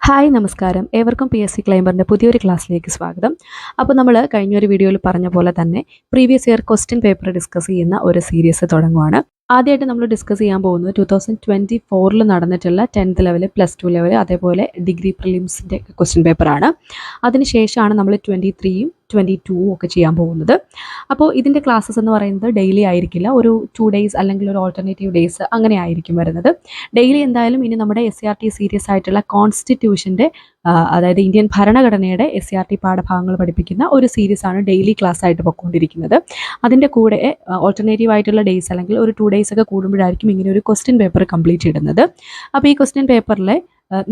Hi നമസ്കാരം. ഏവർക്കും PSC ക്ലൈംബറിൻ്റെ പുതിയൊരു ക്ലാസ്സിലേക്ക് സ്വാഗതം. അപ്പോൾ നമ്മൾ കഴിഞ്ഞൊരു വീഡിയോയിൽ പറഞ്ഞ പോലെ തന്നെ previous year question paper discuss ചെയ്യുന്ന ഒരു സീരീസ് തുടങ്ങുവാണ്. ആദ്യമായിട്ട് നമ്മൾ ഡിസ്കസ് ചെയ്യാൻ പോകുന്നത് 2024 നടന്നിട്ടുള്ള 10th ലെവൽ, +2 ലെവൽ, അതേപോലെ ഡിഗ്രി പ്രിലിംസിൻ്റെ ക്വസ്റ്റ്യൻ പേപ്പറാണ്. അതിനുശേഷമാണ് നമ്മൾ 23യും 22വും ഒക്കെ ചെയ്യാൻ പോകുന്നത്. അപ്പോൾ ഇതിൻ്റെ ക്ലാസ്സസ് എന്ന് പറയുന്നത് ഡെയിലി ആയിരിക്കില്ല, ഒരു 2 ഡേയ്സ് അല്ലെങ്കിൽ ഒരു ഓൾട്ടർനേറ്റീവ് ഡേയ്സ് അങ്ങനെ ആയിരിക്കും വരുന്നത്. ഡെയിലി എന്തായാലും ഇനി നമ്മുടെ SCRT സീരീസ് ആയിട്ടുള്ള കോൺസ്റ്റിറ്റ്യൂഷൻ്റെ അതായത് ഇന്ത്യൻ ഭരണഘടനയുടെ SCRT പാഠഭാഗങ്ങൾ പഠിപ്പിക്കുന്ന ഒരു സീരീസാണ് ഡെയിലി ക്ലാസ് ആയിട്ട് പൊയ്ക്കൊണ്ടിരിക്കുന്നത്. അതിൻ്റെ കൂടെ ഓൾട്ടർനേറ്റീവ് ആയിട്ടുള്ള ഡേയ്സ് അല്ലെങ്കിൽ ഒരു 2 ഡേയ്സ് ഒക്കെ കൂടുമ്പോഴായിരിക്കും ഇങ്ങനെ ഒരു ക്വസ്റ്റ്യൻ പേപ്പർ കംപ്ലീറ്റ് ഇടുന്നത്. അപ്പോൾ ഈ ക്വസ്റ്റ്യൻ പേപ്പറിലെ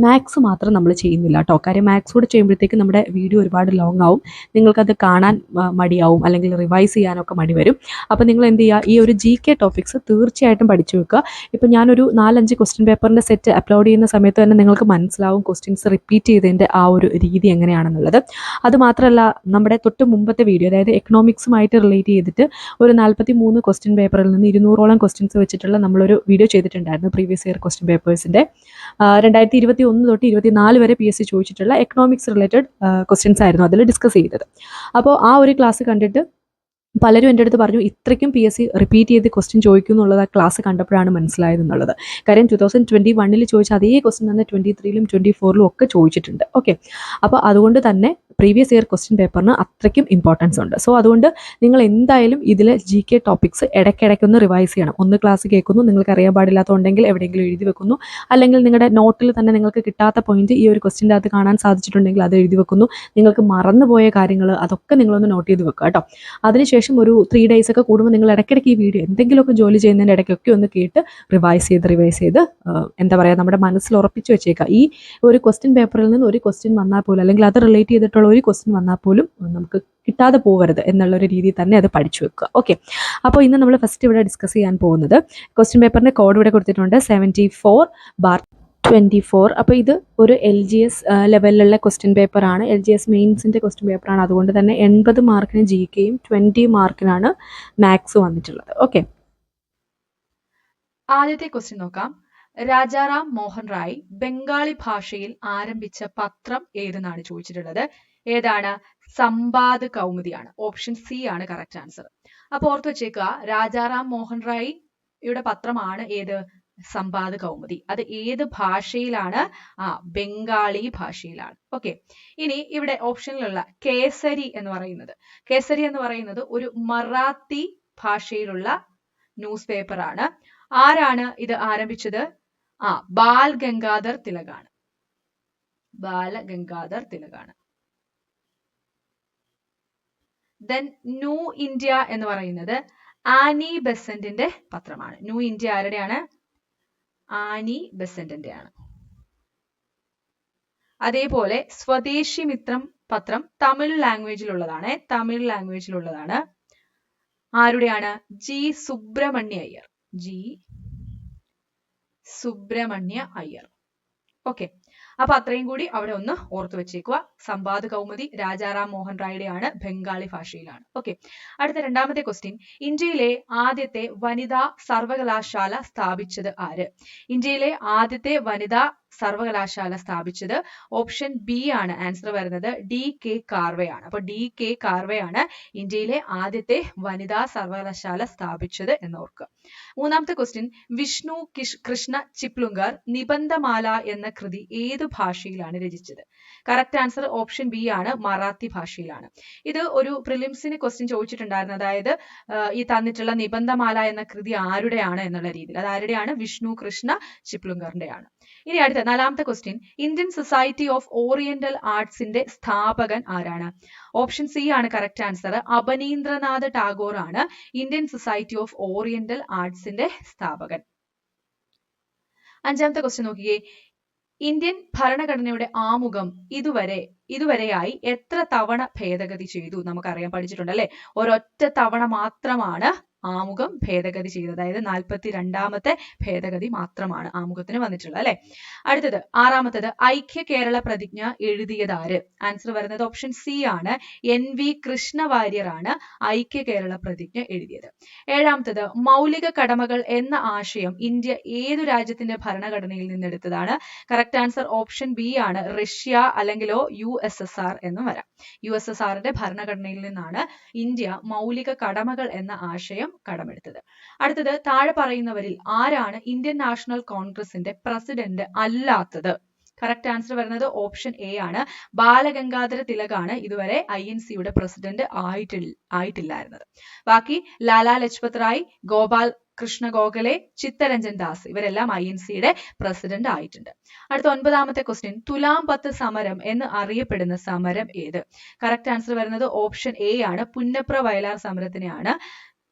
മാത്സ് മാത്രം നമ്മൾ ചെയ്യുന്നില്ല കേട്ടോ. കാര്യം മാത്സ് കൂടെ ചെയ്യുമ്പോഴത്തേക്ക് നമ്മുടെ വീഡിയോ ഒരുപാട് ലോങ് ആവും, നിങ്ങൾക്കത് കാണാൻ മടിയാവും, അല്ലെങ്കിൽ റിവൈസ് ചെയ്യാനൊക്കെ മടി വരും. അപ്പോൾ നിങ്ങൾ എന്ത് ചെയ്യുക, ഈ ഒരു GK ടോപ്പിക്സ് തീർച്ചയായിട്ടും പഠിച്ചു വെക്കുക. ഇപ്പോൾ ഞാനൊരു 4-5 ക്വസ്റ്റ്യൻ പേപ്പറിൻ്റെ സെറ്റ് അപ്ലോഡ് ചെയ്യുന്ന സമയത്ത് തന്നെ നിങ്ങൾക്ക് മനസ്സിലാവും ക്വസ്റ്റ്യൻസ് റിപ്പീറ്റ് ചെയ്തതിൻ്റെ ആ ഒരു രീതി എങ്ങനെയാണെന്നുള്ളത്. അതുമാത്രമല്ല, നമ്മുടെ തൊട്ട് മുമ്പത്തെ വീഡിയോ, അതായത് എക്കണോമിക്സുമായിട്ട് റിലേറ്റ് ചെയ്തിട്ട് ഒരു 43 ക്വസ്റ്റ്യൻ പേപ്പറിൽ നിന്ന് 200ഓളം ക്വസ്റ്റ്യൻസ് വെച്ചിട്ടുള്ള നമ്മളൊരു വീഡിയോ ചെയ്തിട്ടുണ്ടായിരുന്നു പ്രീവിയസ് ഇയർ ക്വസ്റ്റ്യൻ പേപ്പേഴ്സിൻ്റെ. 2021 തൊട്ട് 24 വരെ PSC ചോദിച്ചിട്ടുള്ള എക്കണോമിക്സ് റിലേറ്റഡ് ക്വസ്റ്റ്യൻസ് ആയിരുന്നു അതിൽ ഡിസ്കസ് ചെയ്തത്. അപ്പോൾ ആ ഒരു ക്ലാസ് കണ്ടിട്ട് പലരും എൻ്റെ അടുത്ത് പറഞ്ഞു ഇത്രയ്ക്കും PSC റിപ്പീറ്റ് ചെയ്ത് ക്വസ്റ്റ്യൻ ചോദിക്കും എന്നുള്ളത് ആ ക്ലാസ് കണ്ടപ്പോഴാണ് മനസ്സിലായതെന്നുള്ളത്. കാര്യം 2021 ചോദിച്ച അതേ ക്വസ്റ്റ്യൻ തന്നെ 23ലും 24ലും ഒക്കെ ചോദിച്ചിട്ടുണ്ട്. ഓക്കെ, അപ്പോൾ അതുകൊണ്ട് തന്നെ പ്രീവിയസ് ഇയർ ക്വസ്റ്റ്യൻ പേപ്പറിന് അത്രയ്ക്കും ഇമ്പോർട്ടൻസ് ഉണ്ട്. സോ അതുകൊണ്ട് നിങ്ങൾ എന്തായാലും ഇതിൽ GK ടോപ്പിക്സ് ഇടയ്ക്കിടയ്ക്കൊന്ന് റിവൈസ് ചെയ്യണം. ഒന്ന് ക്ലാസ് കേൾക്കുന്നു, നിങ്ങൾക്ക് അറിയാൻ പാടില്ലാത്തതുണ്ടെങ്കിൽ എവിടെയെങ്കിലും എഴുതി വെക്കുന്നു, അല്ലെങ്കിൽ നിങ്ങളുടെ നോട്ടിൽ തന്നെ നിങ്ങൾക്ക് കിട്ടാത്ത പോയിന്റ് ഈ ഒരു ക്വസ്റ്റ്യൻ്റെ അകത്ത് കാണാൻ സാധിച്ചിട്ടുണ്ടെങ്കിൽ അത് എഴുതി വെക്കുന്നു. നിങ്ങൾക്ക് മറന്നുപോയ കാര്യങ്ങൾ അതൊക്കെ നിങ്ങളൊന്ന് നോട്ട് ചെയ്ത് വെക്കുക കേട്ടോ. അതിനുശേഷം ഒരു 3 ഡേയ്സ് ഒക്കെ കൂടുമ്പോൾ നിങ്ങൾ ഇടയ്ക്കിടയ്ക്ക് ഈ വീഡിയോ എന്തെങ്കിലുമൊക്കെ ജോലി ചെയ്യുന്നതിൻ്റെ ഇടയ്ക്കൊക്കെ ഒന്ന് കേട്ട് റിവൈസ് ചെയ്ത് എന്താ പറയുക, നമ്മുടെ മനസ്സിൽ ഉറപ്പിച്ച് വെച്ചേക്കുക. ഈ ഒരു ക്വസ്റ്റ്യൻ പേപ്പറിൽ നിന്ന് ഒരു ക്വസ്റ്റ്യൻ വന്നാൽ പോലും, അല്ലെങ്കിൽ അത് റിലേറ്റ് ചെയ്തിട്ടുള്ള ഒരു ക്വസ്റ്റ്യൻ വന്നാൽ പോലും നമുക്ക് കിട്ടാതെ പോകരുത് എന്നുള്ളൊരു രീതിയിൽ തന്നെ അത് പഠിച്ചു വെക്കുക. ഓക്കെ, അപ്പോൾ ഇന്ന് നമ്മൾ ഫസ്റ്റ് ഇവിടെ ഡിസ്കസ് ചെയ്യാൻ പോകുന്നത് ക്വസ്റ്റ്യൻ പേപ്പറിൻ്റെ കോഡ് ഇവിടെ കൊടുത്തിട്ടുണ്ട് 74/24. അപ്പോൾ ഇത് ഒരു LGS ലെവലിലുള്ള ക്വസ്റ്റ്യൻ പേപ്പറാണ്, LGS മെയിൻസിൻ്റെ ക്വസ്റ്റ്യൻ പേപ്പറാണ്. അതുകൊണ്ട് തന്നെ 80 മാർക്കിന് GKയും 20 മാർക്കിനാണ് മാത്സ് വന്നിട്ടുള്ളത്. ഓക്കെ, ആദ്യത്തെ ക്വസ്റ്റ്യൻ നോക്കാം. രാജാറാം മോഹൻ റായ് ബംഗാളി ഭാഷയിൽ ആരംഭിച്ച പത്രം ഏതെന്നാണ് ചോദിച്ചിട്ടുള്ളത്. ഏതാണ്? സമ്പാദ് കൗമുദിയാണ്. ഓപ്ഷൻ C ആണ് കറക്റ്റ് ആൻസർ. അപ്പൊ ഓർത്ത് വെച്ചേക്കുക, രാജാറാം മോഹൻ റായിയുടെ പത്രമാണ് ഏത്? സമ്പാദ് കൗമുദി. അത് ഏത് ഭാഷയിലാണ്? ബംഗാളി ഭാഷയിലാണ്. ഓക്കെ, ഇനി ഇവിടെ ഓപ്ഷനിലുള്ള കേസരി എന്ന് പറയുന്നത് ഒരു മറാത്തി ഭാഷയിലുള്ള ന്യൂസ് പേപ്പർ ആണ്. ആരാണ് ഇത് ആരംഭിച്ചത്? ബാൽ ഗംഗാധർ തിലകാണ്. ദെൻ ന്യൂ ഇന്ത്യ എന്ന് പറയുന്നത് ആനി ബെസന്റിന്റെ പത്രമാണ്. ന്യൂ ഇന്ത്യ ആരുടെയാണ്? ആനി ബെസന്റിന്റെ ആണ്. അതേപോലെ സ്വദേശി മിത്രം പത്രം തമിഴ് ലാംഗ്വേജിലുള്ളതാണ്. ആരുടെയാണ്? ജി സുബ്രഹ്മണ്യ അയ്യർ. ഓക്കെ, അപ്പൊ അത്രയും കൂടി അവിടെ ഒന്ന് ഓർത്തു വെച്ചേക്കുക. സമ്പാദ് കൗമുദി രാജാറാം മോഹൻ റായിയുടെ ആണ്, ബംഗാളി ഭാഷയിലാണ്. ഓക്കെ, അടുത്ത രണ്ടാമത്തെ ക്വസ്റ്റ്യൻ. ഇന്ത്യയിലെ ആദ്യത്തെ വനിതാ സർവകലാശാല സ്ഥാപിച്ചത് ആര്? ഇന്ത്യയിലെ ആദ്യത്തെ വനിതാ സർവകലാശാല സ്ഥാപിച്ചത് ഓപ്ഷൻ B ആണ്. ആൻസർ വരുന്നത് DK കാർവെയാണ്. അപ്പൊ DK കാർവെയാണ് ഇന്ത്യയിലെ ആദ്യത്തെ വനിതാ സർവകലാശാല സ്ഥാപിച്ചത് എന്നോർക്കുക. മൂന്നാമത്തെ ക്വസ്റ്റ്യൻ. വിഷ്ണു കൃഷ്ണ ചിപ്ലുങ്കർ നിബന്ധമാല എന്ന കൃതി ഏത് ഭാഷയിലാണ് രചിച്ചത്? കറക്റ്റ് ആൻസർ ഓപ്ഷൻ B ആണ്, മറാത്തി ഭാഷയിലാണ്. ഇത് ഒരു പ്രിലിംസിന് ക്വസ്റ്റ്യൻ ചോദിച്ചിട്ടുണ്ടായിരുന്നു. അതായത് ഈ തന്നിട്ടുള്ള നിബന്ധമാല എന്ന കൃതി ആരുടെയാണ് എന്നുള്ള രീതിയിൽ. അത് ആരുടെയാണ്? വിഷ്ണു കൃഷ്ണ ചിപ്ലുങ്കറിന്റെ ആണ്. ഇനി അടുത്ത നാലാമത്തെ question. Indian Society of Oriental ആർട്സിന്റെ സ്ഥാപകൻ ആരാണ്? ഓപ്ഷൻ C ആണ് കറക്റ്റ് ആൻസർ. അബനീന്ദ്രനാഥ് ടാഗോർ ആണ് ഇന്ത്യൻ സൊസൈറ്റി ഓഫ് ഓറിയന്റൽ ആർട്സിന്റെ സ്ഥാപകൻ. അഞ്ചാമത്തെ ക്വസ്റ്റ്യൻ നോക്കിയേ. ഇന്ത്യൻ ഭരണഘടനയുടെ ആമുഖം ഇതുവരെ ഇതുവരെയായി എത്ര തവണ ഭേദഗതി ചെയ്തു? നമുക്കറിയാം, പഠിച്ചിട്ടുണ്ട് അല്ലെ. ഒരൊറ്റ തവണ മാത്രമാണ് ആമുഖം ഭേദഗതി ചെയ്തത്. അതായത് 42ാമത്തെ ഭേദഗതി മാത്രമാണ് ആമുഖത്തിന് വന്നിട്ടുള്ളത് അല്ലെ. അടുത്തത് 6ാമത്തത് ഐക്യ കേരള പ്രതിജ്ഞ എഴുതിയത് ആര്? ആൻസർ വരുന്നത് ഓപ്ഷൻ സി ആണ്. NV കൃഷ്ണവാര്യർ ആണ് ഐക്യ കേരള പ്രതിജ്ഞ എഴുതിയത്. 7ാമത്തത് മൗലിക കടമകൾ എന്ന ആശയം ഇന്ത്യ ഏതു രാജ്യത്തിന്റെ ഭരണഘടനയിൽ നിന്നെടുത്തതാണ്? കറക്റ്റ് ആൻസർ ഓപ്ഷൻ ബി ആണ്. റഷ്യ അല്ലെങ്കിലോ USSR എന്നും വരാം. USSRന്റെ ഭരണഘടനയിൽ നിന്നാണ് ഇന്ത്യ മൗലിക കടമകൾ എന്ന ആശയം കടമെടുത്തത്. അടുത്തത് താഴെ പറയുന്നവരിൽ ആരാണ് ഇന്ത്യൻ നാഷണൽ കോൺഗ്രസിന്റെ പ്രസിഡന്റ് അല്ലാത്തത്? കറക്റ്റ് ആൻസർ വരുന്നത് ഓപ്ഷൻ എ ആണ്. ബാലഗംഗാധര തിലകാണ് ഇതുവരെ INCയുടെ പ്രസിഡന്റ് ആയിട്ടില്ലായിരുന്നത്. ബാക്കി ലാലാ ലജ്പത് റായ്, ഗോപാൽ കൃഷ്ണ ഗോഖലെ, ചിത്തരഞ്ജൻ ദാസ് ഇവരെല്ലാം INCയുടെ പ്രസിഡന്റ് ആയിട്ടുണ്ട്. അടുത്ത 9ാമത്തെ ക്വസ്റ്റ്യൻ, തുലാം പത്ത് സമരം എന്ന് അറിയപ്പെടുന്ന സമരം ഏത്? കറക്റ്റ് ആൻസർ വരുന്നത് ഓപ്ഷൻ എ ആണ്. പുന്നപ്ര വയലാർ സമരത്തിനെയാണ്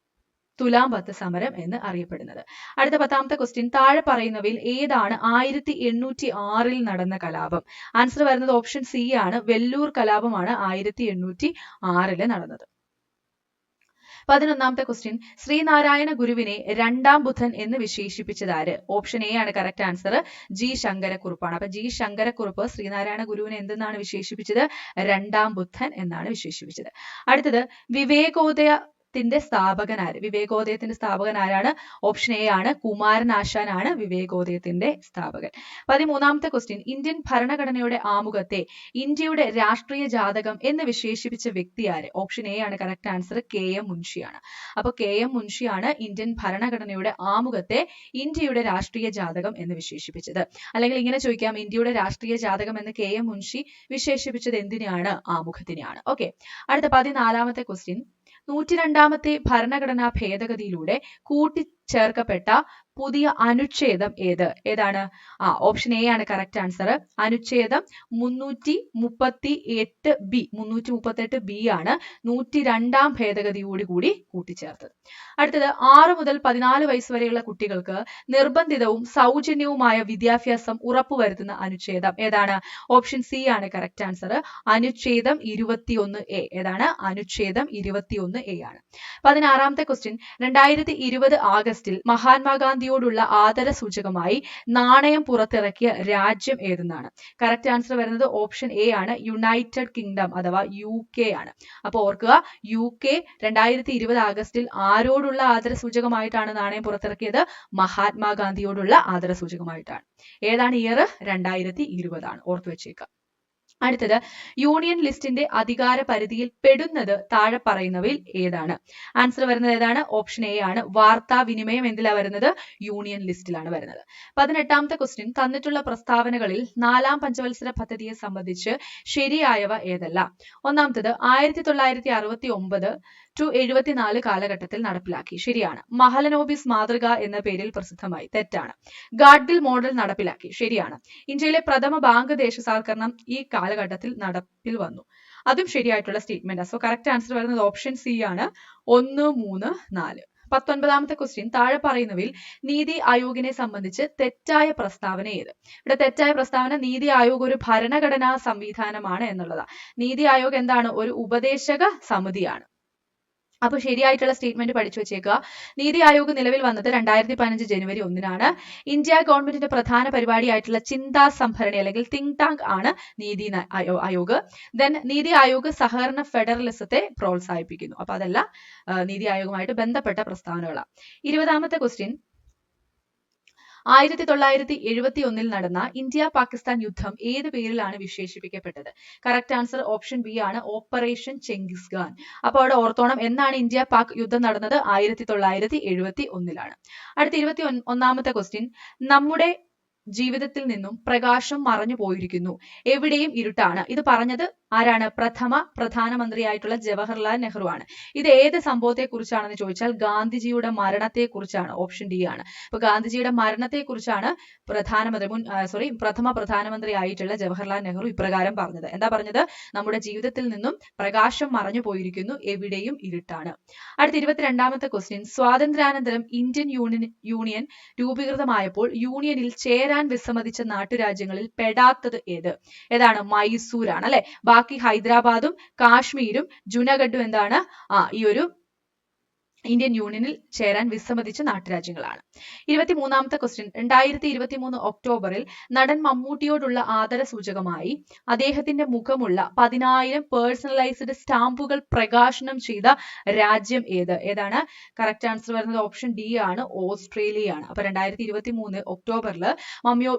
തുലാം പത്ത് സമരം എന്ന് അറിയപ്പെടുന്നത്. അടുത്ത 10ാമത്തെ ക്വസ്റ്റ്യൻ, താഴെ പറയുന്നവയിൽ ഏതാണ് 1806 നടന്ന കലാപം? ആൻസർ വരുന്നത് ഓപ്ഷൻ സി ആണ്. വെല്ലൂർ കലാപമാണ് 1806 നടന്നത്. 11ാമത്തെ ക്വസ്റ്റ്യൻ, ശ്രീനാരായണ ഗുരുവിനെ രണ്ടാം ബുദ്ധൻ എന്ന് വിശേഷിപ്പിച്ചത് ആര്? ഓപ്ഷൻ എ ആണ് കറക്റ്റ് ആൻസർ. G ശങ്കരക്കുറുപ്പാണ്. അപ്പൊ G ശങ്കരക്കുറുപ്പ് ശ്രീനാരായണ ഗുരുവിനെ എന്തെന്നാണ് വിശേഷിപ്പിച്ചത്? രണ്ടാം ബുദ്ധൻ എന്നാണ് വിശേഷിപ്പിച്ചത്. അടുത്തത് വിവേകോദയത്തിന്റെ സ്ഥാപകൻ ആര്? വിവേകോദയത്തിന്റെ സ്ഥാപകൻ ആരാണ്? ഓപ്ഷൻ എ ആണ്. കുമാരനാശാനാണ് വിവേകോദയത്തിന്റെ സ്ഥാപകൻ. 13ാമത്തെ ക്വസ്റ്റ്യൻ, ഇന്ത്യൻ ഭരണഘടനയുടെ ആമുഖത്തെ ഇന്ത്യയുടെ രാഷ്ട്രീയ ജാതകം എന്ന് വിശേഷിപ്പിച്ച വ്യക്തി ആര്? ഓപ്ഷൻ എ ആണ് കറക്റ്റ് ആൻസർ. KM മുൻഷിയാണ്. അപ്പൊ KM മുൻഷിയാണ് ഇന്ത്യൻ ഭരണഘടനയുടെ ആമുഖത്തെ ഇന്ത്യയുടെ രാഷ്ട്രീയ ജാതകം എന്ന് വിശേഷിപ്പിച്ചത്. അല്ലെങ്കിൽ ഇങ്ങനെ ചോദിക്കാം, ഇന്ത്യയുടെ രാഷ്ട്രീയ ജാതകം എന്ന് KM മുൻഷി വിശേഷിപ്പിച്ചത് എന്തിനെയാണ്? ആമുഖത്തിനെയാണ്. ഓക്കെ. അടുത്ത 14ാമത്തെ ക്വസ്റ്റ്യൻ, 102ാമത്തെ ഭരണഘടനാ ഭേദഗതിയിലൂടെ കൂട്ടിച്ചേർക്കപ്പെട്ട പുതിയ അനുച്ഛേദം ഏത്? ഏതാണ്? ഓപ്ഷൻ എ ആണ് കറക്റ്റ് ആൻസർ. അനുച്ഛേദം 338B ആണ് 102ാം ഭേദഗതിയോടുകൂടി കൂട്ടിച്ചേർത്തത്. അടുത്തത് 6 മുതൽ 14 വയസ്സ് വരെയുള്ള കുട്ടികൾക്ക് നിർബന്ധിതവും സൗജന്യവുമായ വിദ്യാഭ്യാസം ഉറപ്പുവരുത്തുന്ന അനുച്ഛേദം ഏതാണ്? ഓപ്ഷൻ സി ആണ് കറക്റ്റ് ആൻസർ. അനുച്ഛേദം 21A. ഏതാണ്? അനുച്ഛേദം 21A ആണ്. 16ാമത്തെ ക്വസ്റ്റ്യൻ, 2020 ആഗസ്റ്റിൽ മഹാത്മാഗാന്ധിയോടുള്ള ആദര സൂചകമായി നാണയം പുറത്തിറക്കിയ രാജ്യം ഏതെന്നാണ്? കറക്റ്റ് ആൻസർ വരുന്നത് ഓപ്ഷൻ എ ആണ്. യുണൈറ്റഡ് കിങ്ഡം അഥവാ UK ആണ്. അപ്പൊ ഓർക്കുക, UK 2020 ആഗസ്റ്റിൽ ആരോടുള്ള ആദര സൂചകമായിട്ടാണ് നാണയം പുറത്തിറക്കിയത്? മഹാത്മാഗാന്ധിയോടുള്ള ആദര സൂചകമായിട്ടാണ്. ഏതാണ് ഇയർ? 2020 ആണ്. ഓർത്തു വെച്ചേക്കുക. അടുത്തത്, യൂണിയൻ ലിസ്റ്റിന്റെ അധികാര പരിധിയിൽ പെടുന്നത് താഴെ പറയുന്നവയിൽ ഏതാണ്? ആൻസർ വരുന്നത് ഏതാണ്? ഓപ്ഷൻ എ ആണ്. വാർത്താ വിനിമയം എന്തിലാ വരുന്നത്? യൂണിയൻ ലിസ്റ്റിലാണ് വരുന്നത്. 18ാമത്തെ ക്വസ്റ്റ്യൻ, തന്നിട്ടുള്ള പ്രസ്താവനകളിൽ 4ാം പഞ്ചവത്സര പദ്ധതിയെ സംബന്ധിച്ച് ശരിയായവ ഏതെല്ലാം? ഒന്നാമത്തത് 1969 to 74 കാലഘട്ടത്തിൽ നടപ്പിലാക്കി. ശരിയാണ്. മഹലനോബിസ് മാതൃക എന്ന പേരിൽ പ്രസിദ്ധമായി. തെറ്റാണ്. ഗാഡ്ഗിൽ മോഡൽ നടപ്പിലാക്കി. ശരിയാണ്. ഇന്ത്യയിലെ പ്രഥമ ബാങ്ക് ദേശസാൽക്കരണം ഈ കാലഘട്ടത്തിൽ നടപ്പിൽ വന്നു. അതും ശരിയായിട്ടുള്ള സ്റ്റേറ്റ്മെന്റ്. സോ കറക്റ്റ് ആൻസർ വരുന്നത് ഓപ്ഷൻ സി ആണ്. 1, 3, 4. 19ാമത്തെ ക്വസ്റ്റ്യൻ, താഴെ പറയുന്നവയിൽ നീതി ആയോഗിനെ സംബന്ധിച്ച് തെറ്റായ പ്രസ്താവന ഏത്? ഇവിടെ തെറ്റായ പ്രസ്താവന നീതി ആയോഗ് ഒരു ഭരണഘടനാ സംവിധാനമാണ് എന്നുള്ളതാണ്. നീതി ആയോഗ് എന്താണ്? ഒരു ഉപദേശക സമിതിയാണ്. അപ്പൊ ശരിയായിട്ടുള്ള സ്റ്റേറ്റ്മെന്റ് പഠിച്ചു വെച്ചേക്കുക. നീതി ആയോഗ് നിലവിൽ വന്നത് 2015 ജനുവരി 1 ഇന്ത്യ ഗവൺമെന്റിന്റെ പ്രധാന പരിപാടിയായിട്ടുള്ള ചിന്താ സംഭരണി അല്ലെങ്കിൽ തിങ്ക് ടാങ്ക് ആണ് നീതി ആയോഗ്. ദെൻ നീതി ആയോഗ് സഹകരണ ഫെഡറലിസത്തെ പ്രോത്സാഹിപ്പിക്കുന്നു. അപ്പൊ അതെല്ലാം നീതി ആയോഗുമായിട്ട് ബന്ധപ്പെട്ട പ്രസ്താവനകളാണ്. 20ാമത്തെ ക്വസ്റ്റ്യൻ, 1971 നടന്ന ഇന്ത്യ പാകിസ്ഥാൻ യുദ്ധം ഏത് പേരിലാണ് വിശേഷിപ്പിക്കപ്പെട്ടത്? കറക്റ്റ് ആൻസർ ഓപ്ഷൻ ബി ആണ്. Operation Genghis Khan. അപ്പോൾ അവിടെ ഓർത്തോണം, എന്നാണ് ഇന്ത്യ പാക് യുദ്ധം നടന്നത്? 1971. അടുത്ത 21ാമത്തെ ക്വസ്റ്റ്യൻ, നമ്മുടെ ജീവിതത്തിൽ നിന്നും പ്രകാശം മറഞ്ഞു പോയിരിക്കുന്നു, എവിടെയും ഇരുട്ടാണ്. ഇത് പറഞ്ഞത് ആരാണ്? പ്രധാനമന്ത്രിയായിട്ടുള്ള ജവഹർലാൽ നെഹ്റു ആണ്. ഇത് ഏത് സംഭവത്തെ കുറിച്ചാണെന്ന് ചോദിച്ചാൽ ഗാന്ധിജിയുടെ മരണത്തെ കുറിച്ചാണ്. ഓപ്ഷൻ ഡി ആണ്. അപ്പൊ ഗാന്ധിജിയുടെ മരണത്തെ കുറിച്ചാണ് പ്രഥമ പ്രധാനമന്ത്രി ആയിട്ടുള്ള ജവഹർലാൽ നെഹ്റു ഇപ്രകാരം പറഞ്ഞത്. എന്താ പറഞ്ഞത്? നമ്മുടെ ജീവിതത്തിൽ നിന്നും പ്രകാശം മറഞ്ഞു പോയിരിക്കുന്നു, എവിടെയും ഇരുട്ടാണ്. അടുത്ത 22ാമത്തെ ക്വസ്റ്റ്യൻ, സ്വാതന്ത്ര്യാനന്തരം ഇന്ത്യൻ യൂണിയൻ രൂപീകൃതമായപ്പോൾ യൂണിയനിൽ ചേരാൻ ചേരാൻ വിസമ്മതിച്ച നാട്ടുരാജ്യങ്ങളിൽ പെടാത്തത് ഏത്? ഏതാണ്? മൈസൂരാണ് അല്ലെ. ബാക്കി ഹൈദരാബാദും കാശ്മീരും ജുനഗഡും എന്താണ്? ഈ ഒരു ഇന്ത്യൻ യൂണിയനിൽ ചേരാൻ വിസമ്മതിച്ച നാട്ടുരാജ്യങ്ങളാണ്. 23ാമത്തെ ക്വസ്റ്റ്യൻ, 2023 ഒക്ടോബറിൽ നടൻ മമ്മൂട്ടിയോടുള്ള ആദരസൂചകമായി അദ്ദേഹത്തിന്റെ മുഖമുള്ള 10,000 പേഴ്സണലൈസ്ഡ് സ്റ്റാമ്പുകൾ പ്രകാശനം ചെയ്ത രാജ്യം ഏത്? ഏതാണ്? കറക്റ്റ് ആൻസർ വരുന്നത് ഓപ്ഷൻ ഡി ആണ്, ഓസ്ട്രേലിയയാണ്. അപ്പൊ 2023 ഒക്ടോബറിൽ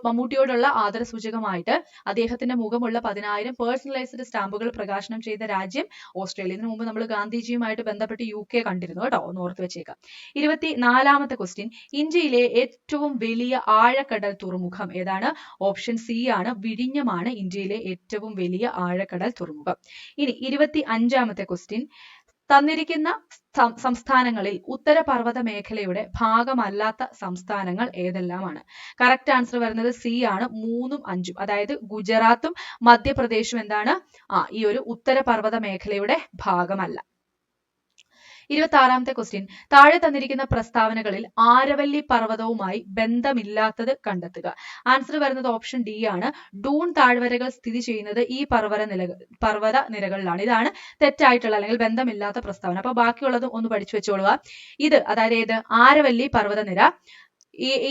മമ്മൂട്ടിയോടുള്ള ആദരസൂചകമായിട്ട് അദ്ദേഹത്തിന്റെ മുഖമുള്ള 10,000 പേഴ്സണലൈസ്ഡ് സ്റ്റാമ്പുകൾ പ്രകാശനം ചെയ്ത രാജ്യം ഓസ്ട്രേലിയ. ഇതിനു മുമ്പ് നമ്മൾ ഗാന്ധിജിയുമായിട്ട് ബന്ധപ്പെട്ട് UK കണ്ടിരുന്നു കേട്ടോ, ഒന്ന് ഓർത്ത് വെച്ചേക്കാം. 24ാമത്തെ ക്വസ്റ്റ്യൻ, ഇന്ത്യയിലെ ഏറ്റവും വലിയ ആഴക്കടൽ തുറമുഖം ഏതാണ്? ഓപ്ഷൻ സി ആണ്, വിഴിഞ്ഞമാണ് ഇന്ത്യയിലെ ഏറ്റവും വലിയ ആഴക്കടൽ തുറമുഖം. ഇനി 25ാമത്തെ ക്വസ്റ്റ്യൻ, തന്നിരിക്കുന്ന സംസ്ഥാനങ്ങളിൽ ഉത്തരപർവ്വത മേഖലയുടെ ഭാഗമല്ലാത്ത സംസ്ഥാനങ്ങൾ ഏതെല്ലാമാണ്? കറക്റ്റ് ആൻസർ വരുന്നത് സി ആണ്, 3ഉം 5ഉം. അതായത് ഗുജറാത്തും മധ്യപ്രദേശും എന്താണ്? ഈ ഒരു ഉത്തരപർവ്വത മേഖലയുടെ ഭാഗമല്ല. 26ാമത്തെ ക്വസ്റ്റ്യൻ, താഴെ തന്നിരിക്കുന്ന പ്രസ്താവനകളിൽ ആരവല്ലി പർവ്വതവുമായി ബന്ധമില്ലാത്തത് കണ്ടെത്തുക. ആൻസർ വരുന്നത് ഓപ്ഷൻ ഡി ആണ്, ഡൂൺ താഴ്വരകൾ സ്ഥിതി ചെയ്യുന്നത് ഈ പർവ്വത നിരകളിലാണ്. ഇതാണ് തെറ്റായിട്ടുള്ള അല്ലെങ്കിൽ ബന്ധമില്ലാത്ത പ്രസ്താവന. അപ്പൊ ബാക്കിയുള്ളതും ഒന്ന് പഠിച്ചു വെച്ചോളുക. ഇത് അതായത് ഏത്? ആരവല്ലി പർവ്വതനിര.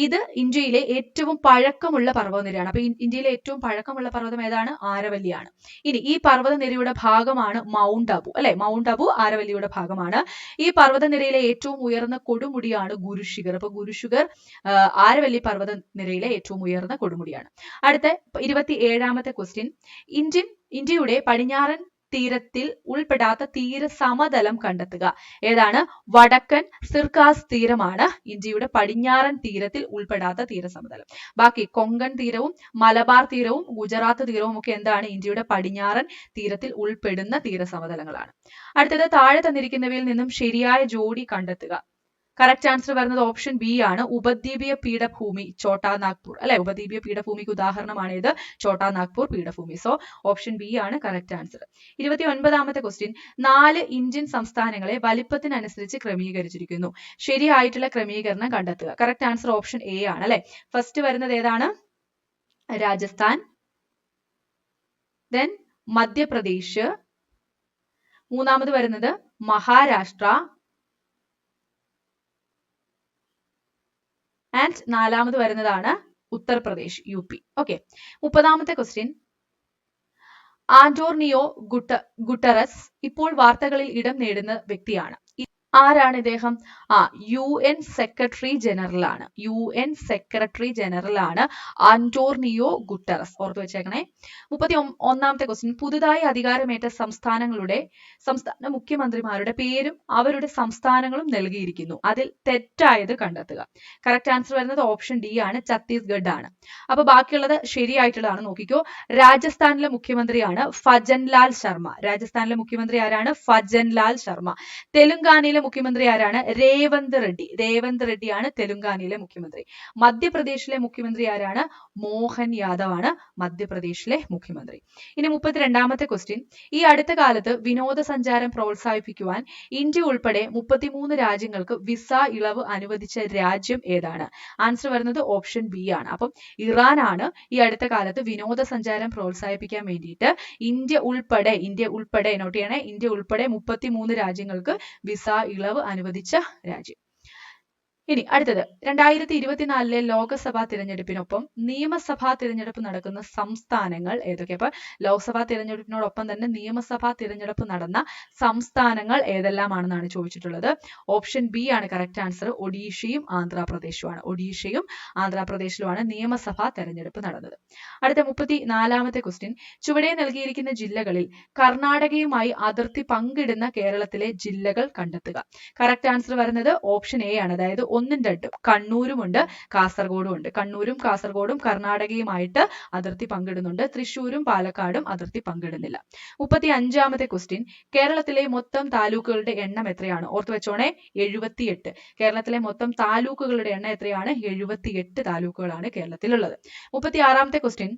ഇത് ഇന്ത്യയിലെ ഏറ്റവും പഴക്കമുള്ള പർവ്വതനിരയാണ്. അപ്പൊ ഇന്ത്യയിലെ ഏറ്റവും പഴക്കമുള്ള പർവ്വതം ഏതാണ്? ആരവല്ലിയാണ്. ഇനി ഈ പർവ്വതനിരയുടെ ഭാഗമാണ് മൗണ്ട് അബു അല്ലെ. മൗണ്ട് അബു ആരവല്ലിയുടെ ഭാഗമാണ്. ഈ പർവ്വതനിരയിലെ ഏറ്റവും ഉയർന്ന കൊടുമുടിയാണ് ഗുരുശിഖർ. അപ്പൊ ഗുരുശിഖർ ആരവല്ലി പർവ്വതനിരയിലെ ഏറ്റവും ഉയർന്ന കൊടുമുടിയാണ്. അടുത്ത 27ാമത്തെ ക്വസ്റ്റ്യൻ, ഇന്ത്യയുടെ പടിഞ്ഞാറൻ തീരത്തിൽ ഉൾപ്പെടാത്ത തീര സമതലം കണ്ടെത്തുക. ഏതാണ്? വടക്കൻ സിർക്കാസ് തീരമാണ് ഇന്ത്യയുടെ പടിഞ്ഞാറൻ തീരത്തിൽ ഉൾപ്പെടാത്ത തീരസമതലം. ബാക്കി കൊങ്കൺ തീരവും മലബാർ തീരവും ഗുജറാത്ത് തീരവും ഒക്കെ എന്താണ്? ഇന്ത്യയുടെ പടിഞ്ഞാറൻ തീരത്തിൽ ഉൾപ്പെടുന്ന തീരസമതലങ്ങളാണ്. അടുത്തത്, താഴെ തന്നിരിക്കുന്നവയിൽ നിന്നും ശരിയായ ജോഡി കണ്ടെത്തുക. കറക്റ്റ് ആൻസർ വരുന്നത് ഓപ്ഷൻ ബി ആണ്, ഉപദ്വീപീയ പീഠഭൂമി ഛോട്ടാ നാഗ്പൂർ അല്ലെ. ഉപദ്വീപീയ പീഠഭൂമിക്ക് ഉദാഹരണമാണ് ഇത് ഛോട്ടാ നാഗ്പൂർ പീഠഭൂമി. സോ ഓപ്ഷൻ ബി ആണ് കറക്റ്റ് ആൻസർ. 29ാമത്തെ ക്വസ്റ്റ്യൻ, 4 ഇന്ത്യൻ സംസ്ഥാനങ്ങളെ വലിപ്പത്തിനനുസരിച്ച് ക്രമീകരിച്ചിരിക്കുന്നു. ശരിയായിട്ടുള്ള ക്രമീകരണം കണ്ടെത്തുക. കറക്റ്റ് ആൻസർ ഓപ്ഷൻ എ ആണ് അല്ലെ. ഫസ്റ്റ് വരുന്നത് ഏതാണ്? രാജസ്ഥാൻ, ദെൻ മധ്യപ്രദേശ്, മൂന്നാമത് വരുന്നത് മഹാരാഷ്ട്ര, ആൻഡ് 4ാമത് വരുന്നതാണ് ഉത്തർപ്രദേശ് UP. ഓക്കെ. 30ാമത്തെ ക്വസ്റ്റ്യൻ, ആന്റോണിയോ ഗുട്ടറസ് ഇപ്പോൾ വാർത്തകളിൽ ഇടം നേടുന്ന വ്യക്തിയാണ്. ആരാണ് ഇദ്ദേഹം? UN സെക്രട്ടറി ജനറൽ ആണ്. UN സെക്രട്ടറി ജനറൽ ആണ് ആന്റോണിയോ ഗുട്ടറസ്. ഓർത്തു വെച്ചേക്കണേ. 31ാമത്തെ ക്വസ്റ്റ്യൻ, പുതുതായി അധികാരമേറ്റ സംസ്ഥാന മുഖ്യമന്ത്രിമാരുടെ പേരും അവരുടെ സംസ്ഥാനങ്ങളും നൽകിയിരിക്കുന്നു. അതിൽ തെറ്റായത് കണ്ടെത്തുക. കറക്റ്റ് ആൻസർ വരുന്നത് ഓപ്ഷൻ ഡി ആണ്, ഛത്തീസ്ഗഡ് ആണ്. അപ്പൊ ബാക്കിയുള്ളത് ശരിയായിട്ടുള്ളതാണ്. നോക്കിക്കോ. രാജസ്ഥാനിലെ മുഖ്യമന്ത്രിയാണ് ഫജൻലാൽ ശർമ്മ. രാജസ്ഥാനിലെ മുഖ്യമന്ത്രി ആരാണ്? ഫജൻലാൽ ശർമ്മ. തെലുങ്കാനയിലെ മുഖ്യമന്ത്രി ആരാണ്? രേവന്ത് റെഡ്ഡി. രേവന്ത് റെഡ്ഡിയാണ് തെലുങ്കാനയിലെ മുഖ്യമന്ത്രി. മധ്യപ്രദേശിലെ മുഖ്യമന്ത്രി ആരാണ്? മോഹൻ യാദവ് ആണ് മധ്യപ്രദേശിലെ മുഖ്യമന്ത്രി. ഇനി 32ാമത്തെ ക്വസ്റ്റ്യൻ, ഈ അടുത്ത കാലത്ത് വിനോദസഞ്ചാരം പ്രോത്സാഹിപ്പിക്കുവാൻ ഇന്ത്യ ഉൾപ്പെടെ 33 രാജ്യങ്ങൾക്ക് വിസ ഇളവ് അനുവദിച്ച രാജ്യം ഏതാണ്? ആൻസർ വരുന്നത് ഓപ്ഷൻ ബി ആണ്. അപ്പം ഇറാൻ ആണ് ഈ അടുത്ത കാലത്ത് വിനോദസഞ്ചാരം പ്രോത്സാഹിപ്പിക്കാൻ വേണ്ടിയിട്ട് ഇന്ത്യ ഉൾപ്പെടെ നോട്ട് ചെയ്യണേ, ഇന്ത്യ ഉൾപ്പെടെ 33 രാജ്യങ്ങൾക്ക് വിസ ഇളവ് അനുവദിച്ച രാജ്യം. ഇനി അടുത്തത് 2024 ലോക്സഭാ തിരഞ്ഞെടുപ്പിനൊപ്പം നിയമസഭാ തിരഞ്ഞെടുപ്പ് നടക്കുന്ന സംസ്ഥാനങ്ങൾ ഏതൊക്കെ? അപ്പൊ ലോക്സഭാ തിരഞ്ഞെടുപ്പിനോടൊപ്പം തന്നെ നിയമസഭാ തിരഞ്ഞെടുപ്പ് നടന്ന സംസ്ഥാനങ്ങൾ ഏതെല്ലാമാണെന്നാണ് ചോദിച്ചിട്ടുള്ളത്. ഓപ്ഷൻ ബി ആണ് കറക്റ്റ് ആൻസർ, ഒഡീഷയും ആന്ധ്രാപ്രദേശുമാണ്. ഒഡീഷയും ആന്ധ്രാപ്രദേശിലുമാണ് നിയമസഭാ തെരഞ്ഞെടുപ്പ് നടന്നത്. അടുത്ത 34ാമത്തെ ക്വസ്റ്റ്യൻ, ചുവടെ നൽകിയിരിക്കുന്ന ജില്ലകളിൽ കർണാടകയുമായി അതിർത്തി പങ്കിടുന്ന കേരളത്തിലെ ജില്ലകൾ കണ്ടെത്തുക. കറക്റ്റ് ആൻസർ വരുന്നത് ഓപ്ഷൻ എ ആണ്, അതായത് 1ഉം 2ഉം. കണ്ണൂരും ഉണ്ട്, കാസർഗോഡും ഉണ്ട്. കണ്ണൂരും കാസർഗോഡും കർണാടകയുമായിട്ട് അതിർത്തി പങ്കിടുന്നുണ്ട്. തൃശ്ശൂരും പാലക്കാടും അതിർത്തി പങ്കിടുന്നില്ല. 35ാമത്തെ ക്വസ്റ്റ്യൻ, കേരളത്തിലെ മൊത്തം താലൂക്കുകളുടെ എണ്ണം എത്രയാണ്? ഓർത്തു വെച്ചോണേ, 78. കേരളത്തിലെ മൊത്തം താലൂക്കുകളുടെ എണ്ണം എത്രയാണ്? 78 താലൂക്കുകളാണ് കേരളത്തിലുള്ളത്. 36ാമത്തെ ക്വസ്റ്റ്യൻ,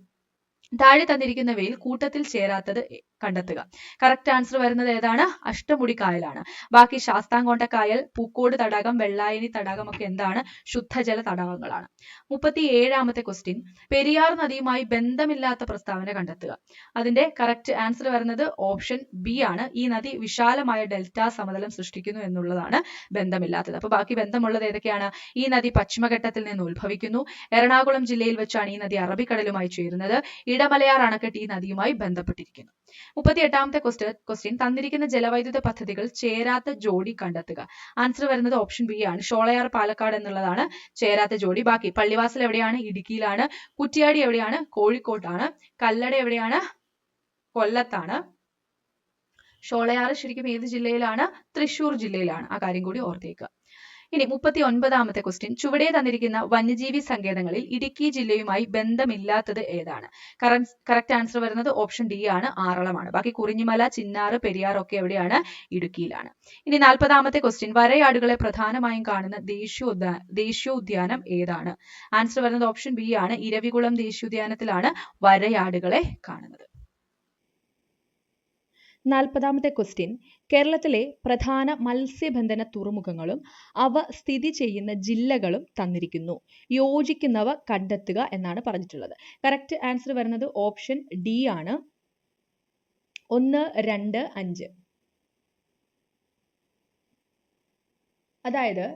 താഴെ തന്നിരിക്കുന്നവയിൽ കൂട്ടത്തിൽ ചേരാത്തത് കണ്ടെത്തുക. കറക്റ്റ് ആൻസർ വരുന്നത് ഏതാണ്? അഷ്ടമുടി കായലാണ്. ബാക്കി ശാസ്താംകോട്ട കായൽ, പൂക്കോട് തടാകം, വെള്ളായണി തടാകം ഒക്കെ എന്താണ്? ശുദ്ധജല തടാകങ്ങളാണ്. 37ാമത്തെ ക്വസ്റ്റ്യൻ, പെരിയാർ നദിയുമായി ബന്ധമില്ലാത്ത പ്രസ്താവന കണ്ടെത്തുക. അതിന്റെ കറക്റ്റ് ആൻസർ വരുന്നത് ഓപ്ഷൻ ബി ആണ്. ഈ നദി വിശാലമായ ഡെൽറ്റ സമതലം സൃഷ്ടിക്കുന്നു എന്നുള്ളതാണ് ബന്ധമില്ലാത്തത്. അപ്പൊ ബാക്കി ബന്ധമുള്ളത് ഏതൊക്കെയാണ്? ഈ നദി പശ്ചിമഘട്ടത്തിൽ നിന്ന് ഉത്ഭവിക്കുന്നു. എറണാകുളം ജില്ലയിൽ വെച്ചാണ് ഈ നദി അറബിക്കടലുമായി ചേരുന്നത്. ഇടമലയാർ അണക്കെട്ട് ഈ നദിയുമായി ബന്ധപ്പെട്ടിരിക്കുന്നു. 38ാമത്തെ ക്വസ്റ്റ്യൻ, തന്നിരിക്കുന്ന ജലവൈദ്യുത പദ്ധതികൾ ചേരാത്ത ജോഡി കണ്ടെത്തുക. ആൻസർ വരുന്നത് ഓപ്ഷൻ ബി ആണ്. ഷോളയാർ പാലക്കാട് എന്നുള്ളതാണ് ചേരാത്ത ജോഡി. ബാക്കി പള്ളിവാസൽ എവിടെയാണ്? ഇടുക്കിയിലാണ്. കുറ്റ്യാടി എവിടെയാണ്? കോഴിക്കോട്ടാണ്. കല്ലട എവിടെയാണ്? കൊല്ലത്താണ്. ഷോളയാർ ശരിക്കും ഏത് ജില്ലയിലാണ്? തൃശൂർ ജില്ലയിലാണ്. ആ കാര്യം കൂടി ഓർത്തേക്കുക. ഇനി 39ാമത്തെ ക്വസ്റ്റ്യൻ, ചുവടെ തന്നിരിക്കുന്ന വന്യജീവി സങ്കേതങ്ങളിൽ ഇടുക്കി ജില്ലയുമായി ബന്ധമില്ലാത്തത് ഏതാണ്? കറക്റ്റ് ആൻസർ വരുന്നത് ഓപ്ഷൻ ഡി ആണ്, ആറളമാണ്. ബാക്കി കുറിഞ്ഞിമല, ചിന്നാറ്, പെരിയാർ ഒക്കെ എവിടെയാണ്? ഇടുക്കിയിലാണ്. ഇനി 40ാമത്തെ ക്വസ്റ്റ്യൻ, വരയാടുകളെ പ്രധാനമായും കാണുന്ന ദേശീയോദ്യാനം ഏതാണ്? ആൻസർ വരുന്നത് ഓപ്ഷൻ ബി ആണ്, ഇരവികുളം ദേശീയോദ്യാനത്തിലാണ് വരയാടുകളെ കാണുന്നത്. 40ാമത്തെ ക്വസ്റ്റ്യൻ, കേരളത്തിലെ പ്രധാന മത്സ്യബന്ധന തുറമുഖങ്ങളും അവ സ്ഥിതി ചെയ്യുന്ന ജില്ലകളും തന്നിരിക്കുന്നു. യോജിക്കുന്നവ കണ്ടെത്തുക എന്നാണ് പറഞ്ഞിട്ടുള്ളത്. കറക്റ്റ് ആൻസർ വരുന്നത് ഓപ്ഷൻ ഡി ആണ്, 1, 2, 5. അതായത്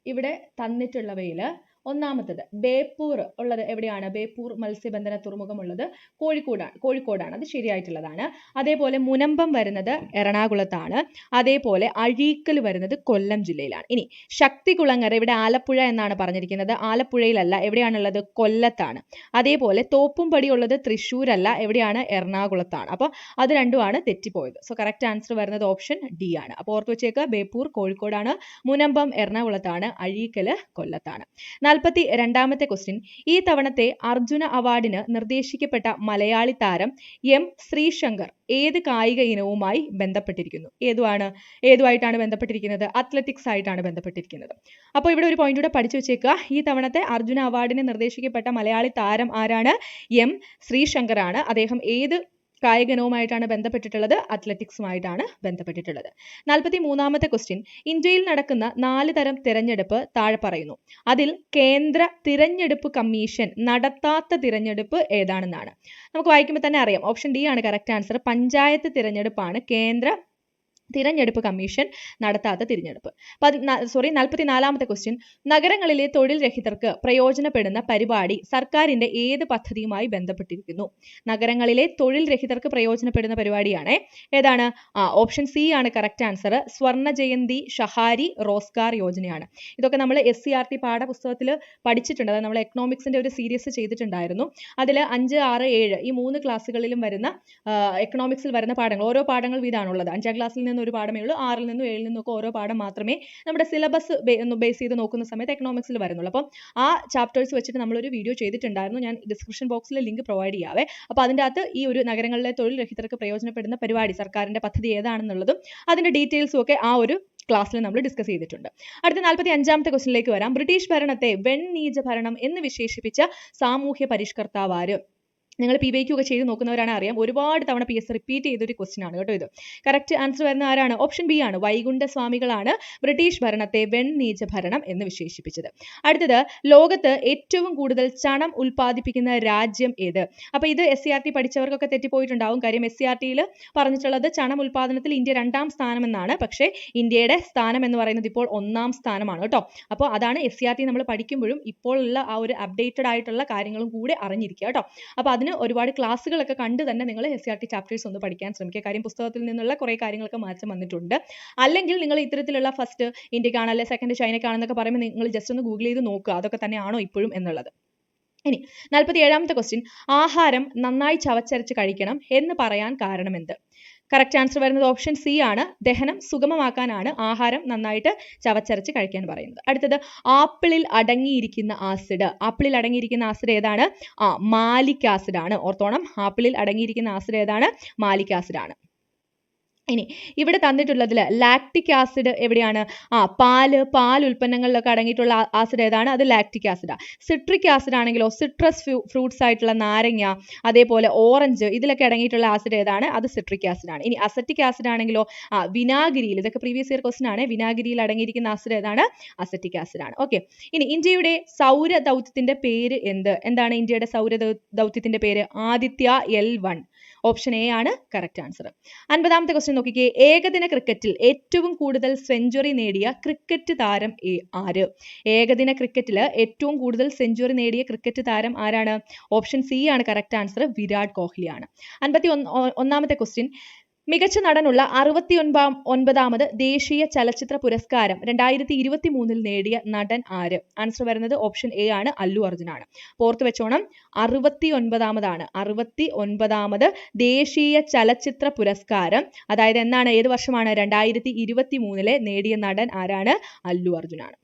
ഇവിടെ തന്നിട്ടുള്ളവയിൽ ഒന്നാമത്തത് ബേപ്പൂർ ഉള്ളത് എവിടെയാണ്? ബേപ്പൂർ മത്സ്യബന്ധന തുറമുഖം ഉള്ളത് കോഴിക്കോടാണ്. അത് ശരിയായിട്ടുള്ളതാണ്. അതേപോലെ മുനമ്പം വരുന്നത് എറണാകുളത്താണ്. അതേപോലെ അഴീക്കൽ വരുന്നത് കൊല്ലം ജില്ലയിലാണ്. ഇനി ശക്തികുളങ്ങര ഇവിടെ ആലപ്പുഴ എന്നാണ് പറഞ്ഞിരിക്കുന്നത്. ആലപ്പുഴയിലല്ല, എവിടെയാണുള്ളത്? കൊല്ലത്താണ്. അതേപോലെ തോപ്പുംപടി ഉള്ളത് തൃശ്ശൂരല്ല, എവിടെയാണ്? എറണാകുളത്താണ്. അപ്പോൾ അത് രണ്ടുമാണ് തെറ്റിപ്പോയത്. സോ കറക്റ്റ് ആൻസർ വരുന്നത് ഓപ്ഷൻ ഡി ആണ്. അപ്പോൾ ഓർത്ത് വെച്ചേക്കുക, ബേപ്പൂർ കോഴിക്കോടാണ്, മുനമ്പം എറണാകുളത്താണ്, അഴീക്കൽ കൊല്ലത്താണ്. 42ാമത്തെ ക്വസ്റ്റ്യൻ, ഈ തവണത്തെ അർജുന അവാർഡിന് നിർദ്ദേശിക്കപ്പെട്ട മലയാളി താരം എം ശ്രീശങ്കർ ഏത് കായിക ഇനവുമായി ബന്ധപ്പെട്ടിരിക്കുന്നു? ഏതുമായിട്ടാണ് ബന്ധപ്പെട്ടിരിക്കുന്നത്? അത്ലറ്റിക്സ് ആയിട്ടാണ് ബന്ധപ്പെട്ടിരിക്കുന്നത്. അപ്പോൾ ഇവിടെ ഒരു പോയിന്റ് കൂടെ പഠിച്ചു വെച്ചേക്കുക. ഈ തവണത്തെ അർജുന അവാർഡിന് നിർദ്ദേശിക്കപ്പെട്ട മലയാളി താരം ആരാണ്? എം ശ്രീശങ്കർ ആണ്. അദ്ദേഹം ഏത് കായികനവുമായിട്ടാണ് ബന്ധപ്പെട്ടിട്ടുള്ളത്? അത്ലറ്റിക്സുമായിട്ടാണ് ബന്ധപ്പെട്ടിട്ടുള്ളത്. 43ാമത്തെ ക്വസ്റ്റ്യൻ, ഇന്ത്യയിൽ നടക്കുന്ന 4 തരം തിരഞ്ഞെടുപ്പ് താഴെ പറയുന്നു. അതിൽ കേന്ദ്ര തിരഞ്ഞെടുപ്പ് കമ്മീഷൻ നടത്താത്ത തിരഞ്ഞെടുപ്പ് ഏതാണെന്നാണ്. നമുക്ക് വായിക്കുമ്പോൾ തന്നെ അറിയാം, ഓപ്ഷൻ ഡി ആണ് കറക്റ്റ് ആൻസർ. പഞ്ചായത്ത് തിരഞ്ഞെടുപ്പാണ് കേന്ദ്ര തിരഞ്ഞെടുപ്പ് കമ്മീഷൻ നടത്താത്ത തിരഞ്ഞെടുപ്പ്. 44ാമത്തെ ക്വസ്റ്റ്യൻ, നഗരങ്ങളിലെ തൊഴിൽ രഹിതർക്ക് പ്രയോജനപ്പെടുന്ന പരിപാടി സർക്കാരിന്റെ ഏത് പദ്ധതിയുമായി ബന്ധപ്പെട്ടിരിക്കുന്നു? നഗരങ്ങളിലെ തൊഴിൽ രഹിതർക്ക് പ്രയോജനപ്പെടുന്ന പരിപാടിയാണ് ഏതാണ്? ഓപ്ഷൻ സി ആണ് കറക്റ്റ് ആൻസർ. സ്വർണ്ണ ജയന്തി ഷഹാരി റോസ്ഗാർ യോജനയാണ്. ഇതൊക്കെ നമ്മൾ SCERT പാഠപുസ്തകത്തിൽ പഠിച്ചിട്ടുണ്ട്. അതായത് നമ്മൾ എക്കണോമിക്സിന്റെ ഒരു സീരീസ് ചെയ്തിട്ടുണ്ടായിരുന്നു. അതിൽ 5, 6, 7 ഈ 3 ക്ലാസ്സുകളിലും വരുന്ന എക്കണോമിക്സിൽ വരുന്ന പാഠങ്ങൾ, ഓരോ പാഠങ്ങൾ വീതമാണുള്ളത്. 5ാം ക്ലാസ്സിൽ നിന്ന് ഒരു പാഠമേ ഉള്ളൂ, 6ൽ നിന്നും 7ൽ നിന്നും ഒക്കെ ഓരോ പാഠം മാത്രമേ നമ്മുടെ സിലബസ് ബേസ് ചെയ്ത് നോക്കുന്ന സമയത്ത് എക്കണോമിക്സിൽ വരുന്നുള്ളൂ. അപ്പം ആ ചാപ്റ്റേഴ്സ് വെച്ചിട്ട് നമ്മളൊരു വീഡിയോ ചെയ്തിട്ടുണ്ടായിരുന്നു. ഞാൻ ഡിസ്ക്രിപ്ഷൻ ബോക്സിൽ ലിങ്ക് പ്രൊവൈഡ് ചെയ്യാവേ. അപ്പോൾ അതിൻ്റെ അകത്ത് ഈ ഒരു നഗരങ്ങളിലെ തൊഴിൽ രഹിതർക്ക് പ്രയോജനപ്പെടുന്ന പരിപാടി സർക്കാരിന്റെ പദ്ധതി ഏതാണെന്നുള്ളതും അതിന്റെ ഡീറ്റെയിൽസും ഒക്കെ ആ ഒരു ക്ലാസ്സിൽ നമ്മൾ ഡിസ്കസ് ചെയ്തിട്ടുണ്ട്. അടുത്ത 45ാമത്തെ ക്വസ്റ്റ്യനിലേക്ക് വരാം. ബ്രിട്ടീഷ് ഭരണത്തെ വെണ്ണീജ ഭരണം എന്ന് വിശേഷിപ്പിച്ച സാമൂഹ്യ പരിഷ്കർത്താവ് ആര്? നിങ്ങൾ PYQ ഒക്കെ ചെയ്ത് നോക്കുന്നവരാണ് അറിയാം. ഒരുപാട് തവണ PS റിപ്പീറ്റ് ചെയ്തൊരു ക്വസ്റ്റ്യൻ ആണ് കേട്ടോ ഇത്. കറക്റ്റ് ആൻസർ വരുന്ന ആരാണ്? ഓപ്ഷൻ ബി ആണ്, വൈകുണ്ഠ സ്വാമികളാണ് ബ്രിട്ടീഷ് ഭരണത്തെ വെണ്ണീജ ഭരണം എന്ന് വിശേഷിപ്പിച്ചത്. അടുത്തത്, ലോകത്ത് ഏറ്റവും കൂടുതൽ ചണം ഉൽപ്പാദിപ്പിക്കുന്ന രാജ്യം ഏത്? അപ്പോൾ ഇത് SCERT പഠിച്ചവർക്കൊക്കെ തെറ്റിപ്പോയിട്ടുണ്ടാവും. കാര്യം SCERTയിൽ പറഞ്ഞിട്ടുള്ളത് ചണം ഉൽപ്പാദനത്തിൽ ഇന്ത്യ 2ാം സ്ഥാനം എന്നാണ്. പക്ഷേ ഇന്ത്യയുടെ സ്ഥാനം എന്ന് പറയുന്നത് ഇപ്പോൾ 1ാം സ്ഥാനമാണ് കേട്ടോ. അപ്പോൾ അതാണ് SCERT നമ്മൾ പഠിക്കുമ്പോഴും ഇപ്പോൾ ഉള്ള ആ ഒരു അപ്ഡേറ്റഡ് ആയിട്ടുള്ള കാര്യങ്ങളും കൂടെ അറിഞ്ഞിരിക്കുക കേട്ടോ. അപ്പോൾ അതിന് ഒരുപാട് ക്ലാസ്സുകളൊക്കെ കണ്ട് തന്നെ നിങ്ങൾ SCERT ചാപ്റ്റേഴ്സ് ഒന്ന് പഠിക്കാൻ ശ്രമിക്കുക. കാര്യം പുസ്തകത്തിൽ നിന്നുള്ള കുറേ കാര്യങ്ങളൊക്കെ മാറ്റം വന്നിട്ടുണ്ട്. അല്ലെങ്കിൽ നിങ്ങൾ ഇത്തരത്തിലുള്ള ഫസ്റ്റ് ഇന്ത്യക്കാണ് അല്ലെ സെക്കൻഡ് ചൈനക്കാണെന്നൊക്കെ പറയുമ്പോൾ നിങ്ങൾ ജസ്റ്റ് ഒന്ന് ഗൂഗിൾ ചെയ്ത് നോക്കുക, അതൊക്കെ തന്നെയാണോ ഇപ്പോഴും എന്നുള്ളത്. ഇനി 47ാമത്തെ ക്വസ്റ്റ്യൻ, ആഹാരം നന്നായി ചവച്ചരച്ച് കഴിക്കണം എന്ന് പറയാൻ കാരണമെന്ത്? കറക്റ്റ് ആൻസർ വരുന്നത് ഓപ്ഷൻ സി ആണ്. ദഹനം സുഗമമാക്കാനാണ് ആഹാരം നന്നായിട്ട് ചവച്ചരച്ച് കഴിക്കാൻ പറയുന്നത്. അടുത്തത്, ആപ്പിളിൽ അടങ്ങിയിരിക്കുന്ന ആസിഡ് ഏതാണ്? മാലിക് ആസിഡ് ആണ്. ഓർത്തോണം, ആപ്പിളിൽ അടങ്ങിയിരിക്കുന്ന ആസിഡ് ഏതാണ്? മാലിക് ആസിഡ് ആണ്. ഇനി ഇവിടെ തന്നിട്ടുള്ളതിൽ ലാക്റ്റിക് ആസിഡ് എവിടെയാണ്? പാൽ ഉൽപ്പന്നങ്ങളിലൊക്കെ അടങ്ങിയിട്ടുള്ള ആസിഡ് ഏതാണ്? അത് ലാക്റ്റിക് ആസിഡാണ്. സിട്രിക് ആസിഡ് ആണെങ്കിലോ സിട്രസ് ഫ്രൂട്ട്സ് ആയിട്ടുള്ള നാരങ്ങ, അതേപോലെ ഓറഞ്ച്, ഇതിലൊക്കെ അടങ്ങിയിട്ടുള്ള ആസിഡ് ഏതാണ്? അത് സിട്രിക് ആസിഡ് ആണ്. ഇനി അസറ്റിക് ആസിഡ് ആണെങ്കിലോ വിനാഗിരിയിൽ, ഇതൊക്കെ പ്രീവിയസ് ഇയർ ക്വസ്റ്റൻ ആണ്, വിനാഗിരിയിൽ അടങ്ങിയിരിക്കുന്ന ആസിഡ് ഏതാണ്? അസറ്റിക് ആസിഡ് ആണ്. ഓക്കെ, ഇനി ഇന്ത്യയുടെ സൗര ദൗത്യത്തിന്റെ പേര് എന്താണ് ഇന്ത്യയുടെ സൗര ദൗത്യത്തിന്റെ പേര്? ആദിത്യ L1. ഓപ്ഷൻ എ ആണ് കറക്റ്റ് ആൻസർ. 50ാമത്തെ ക്വസ്റ്റ്യൻ നോക്കിക്കേ. ഏകദിന ക്രിക്കറ്റിൽ ഏറ്റവും കൂടുതൽ സെഞ്ചുറി നേടിയ ക്രിക്കറ്റ് താരം ആര്? ഏകദിന ക്രിക്കറ്റിൽ ഏറ്റവും കൂടുതൽ സെഞ്ചുറി നേടിയ ക്രിക്കറ്റ് താരം ആരാണ്? ഓപ്ഷൻ സി ആണ് കറക്റ്റ് ആൻസർ, വിരാട് കോഹ്ലിയാണ്. 51ാമത്തെ ക്വസ്റ്റ്യൻ. മികച്ച നടനുള്ള 69ാമത് ദേശീയ ചലച്ചിത്ര പുരസ്കാരം 2023 നേടിയ നടൻ ആര്? ആൻസർ വരുന്നത് ഓപ്ഷൻ എ ആണ്, അല്ലു അർജുനാണ്. ഓർത്ത് വെച്ചോണം, 69ാമതാണ്, 69ാമത് ദേശീയ ചലച്ചിത്ര പുരസ്കാരം. അതായത് എന്നാണ്, ഏത് വർഷമാണ്? 2023 നേടിയ നടൻ ആരാണ്? അല്ലു അർജുനാണ്.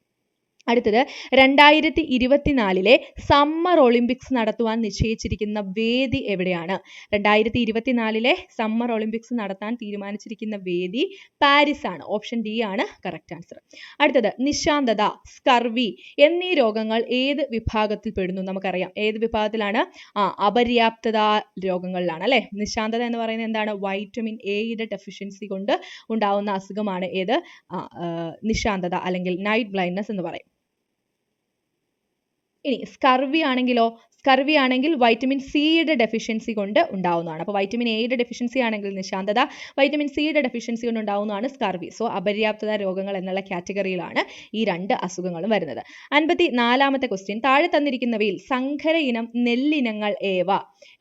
അടുത്തത് 2024 സമ്മർ ഒളിമ്പിക്സ് നടത്തുവാൻ നിശ്ചയിച്ചിരിക്കുന്ന വേദി എവിടെയാണ്? 2024 സമ്മർ ഒളിമ്പിക്സ് നടത്താൻ തീരുമാനിച്ചിരിക്കുന്ന വേദി പാരീസ് ആണ്. ഓപ്ഷൻ ഡി ആണ് കറക്റ്റ് ആൻസർ. അടുത്തത് നിശാന്തത, സ്കർവി എന്നീ രോഗങ്ങൾ ഏത് വിഭാഗത്തിൽ പെടുന്നു? നമുക്കറിയാം ഏത് വിഭാഗത്തിലാണ്? അപര്യാപ്തത രോഗങ്ങളിലാണ് അല്ലെ. നിശാന്തത എന്ന് പറയുന്നത് എന്താണ്? വൈറ്റമിൻ എയുടെ ഡെഫിഷ്യൻസി കൊണ്ട് ഉണ്ടാവുന്ന അസുഖമാണ് ഏത്? നിശാന്തത അല്ലെങ്കിൽ നൈറ്റ് ബ്ലൈൻഡ്നെസ് എന്ന് പറയും. ഇനി സ്കർവി ആണെങ്കിൽ വൈറ്റമിൻ സിയുടെ ഡെഫിഷ്യൻസി കൊണ്ട് ഉണ്ടാവുന്നതാണ്. അപ്പോൾ വൈറ്റമിൻ എയുടെ ഡെഫിഷ്യൻസി ആണെങ്കിൽ നിശാന്തത, വൈറ്റമിൻ സിയുടെ ഡെഫിഷ്യൻസി കൊണ്ട് ഉണ്ടാവുന്നതാണ് സ്കർവി. സോ അപര്യാപ്തത രോഗങ്ങൾ എന്നുള്ള കാറ്റഗറിയിലാണ് ഈ രണ്ട് അസുഖങ്ങളും വരുന്നത്. 54ാമത്തെ ക്വസ്റ്റ്യൻ. താഴെ തന്നിരിക്കുന്നവയിൽ സങ്കര ഇനം നെല്ലിനങ്ങൾ ഏവ?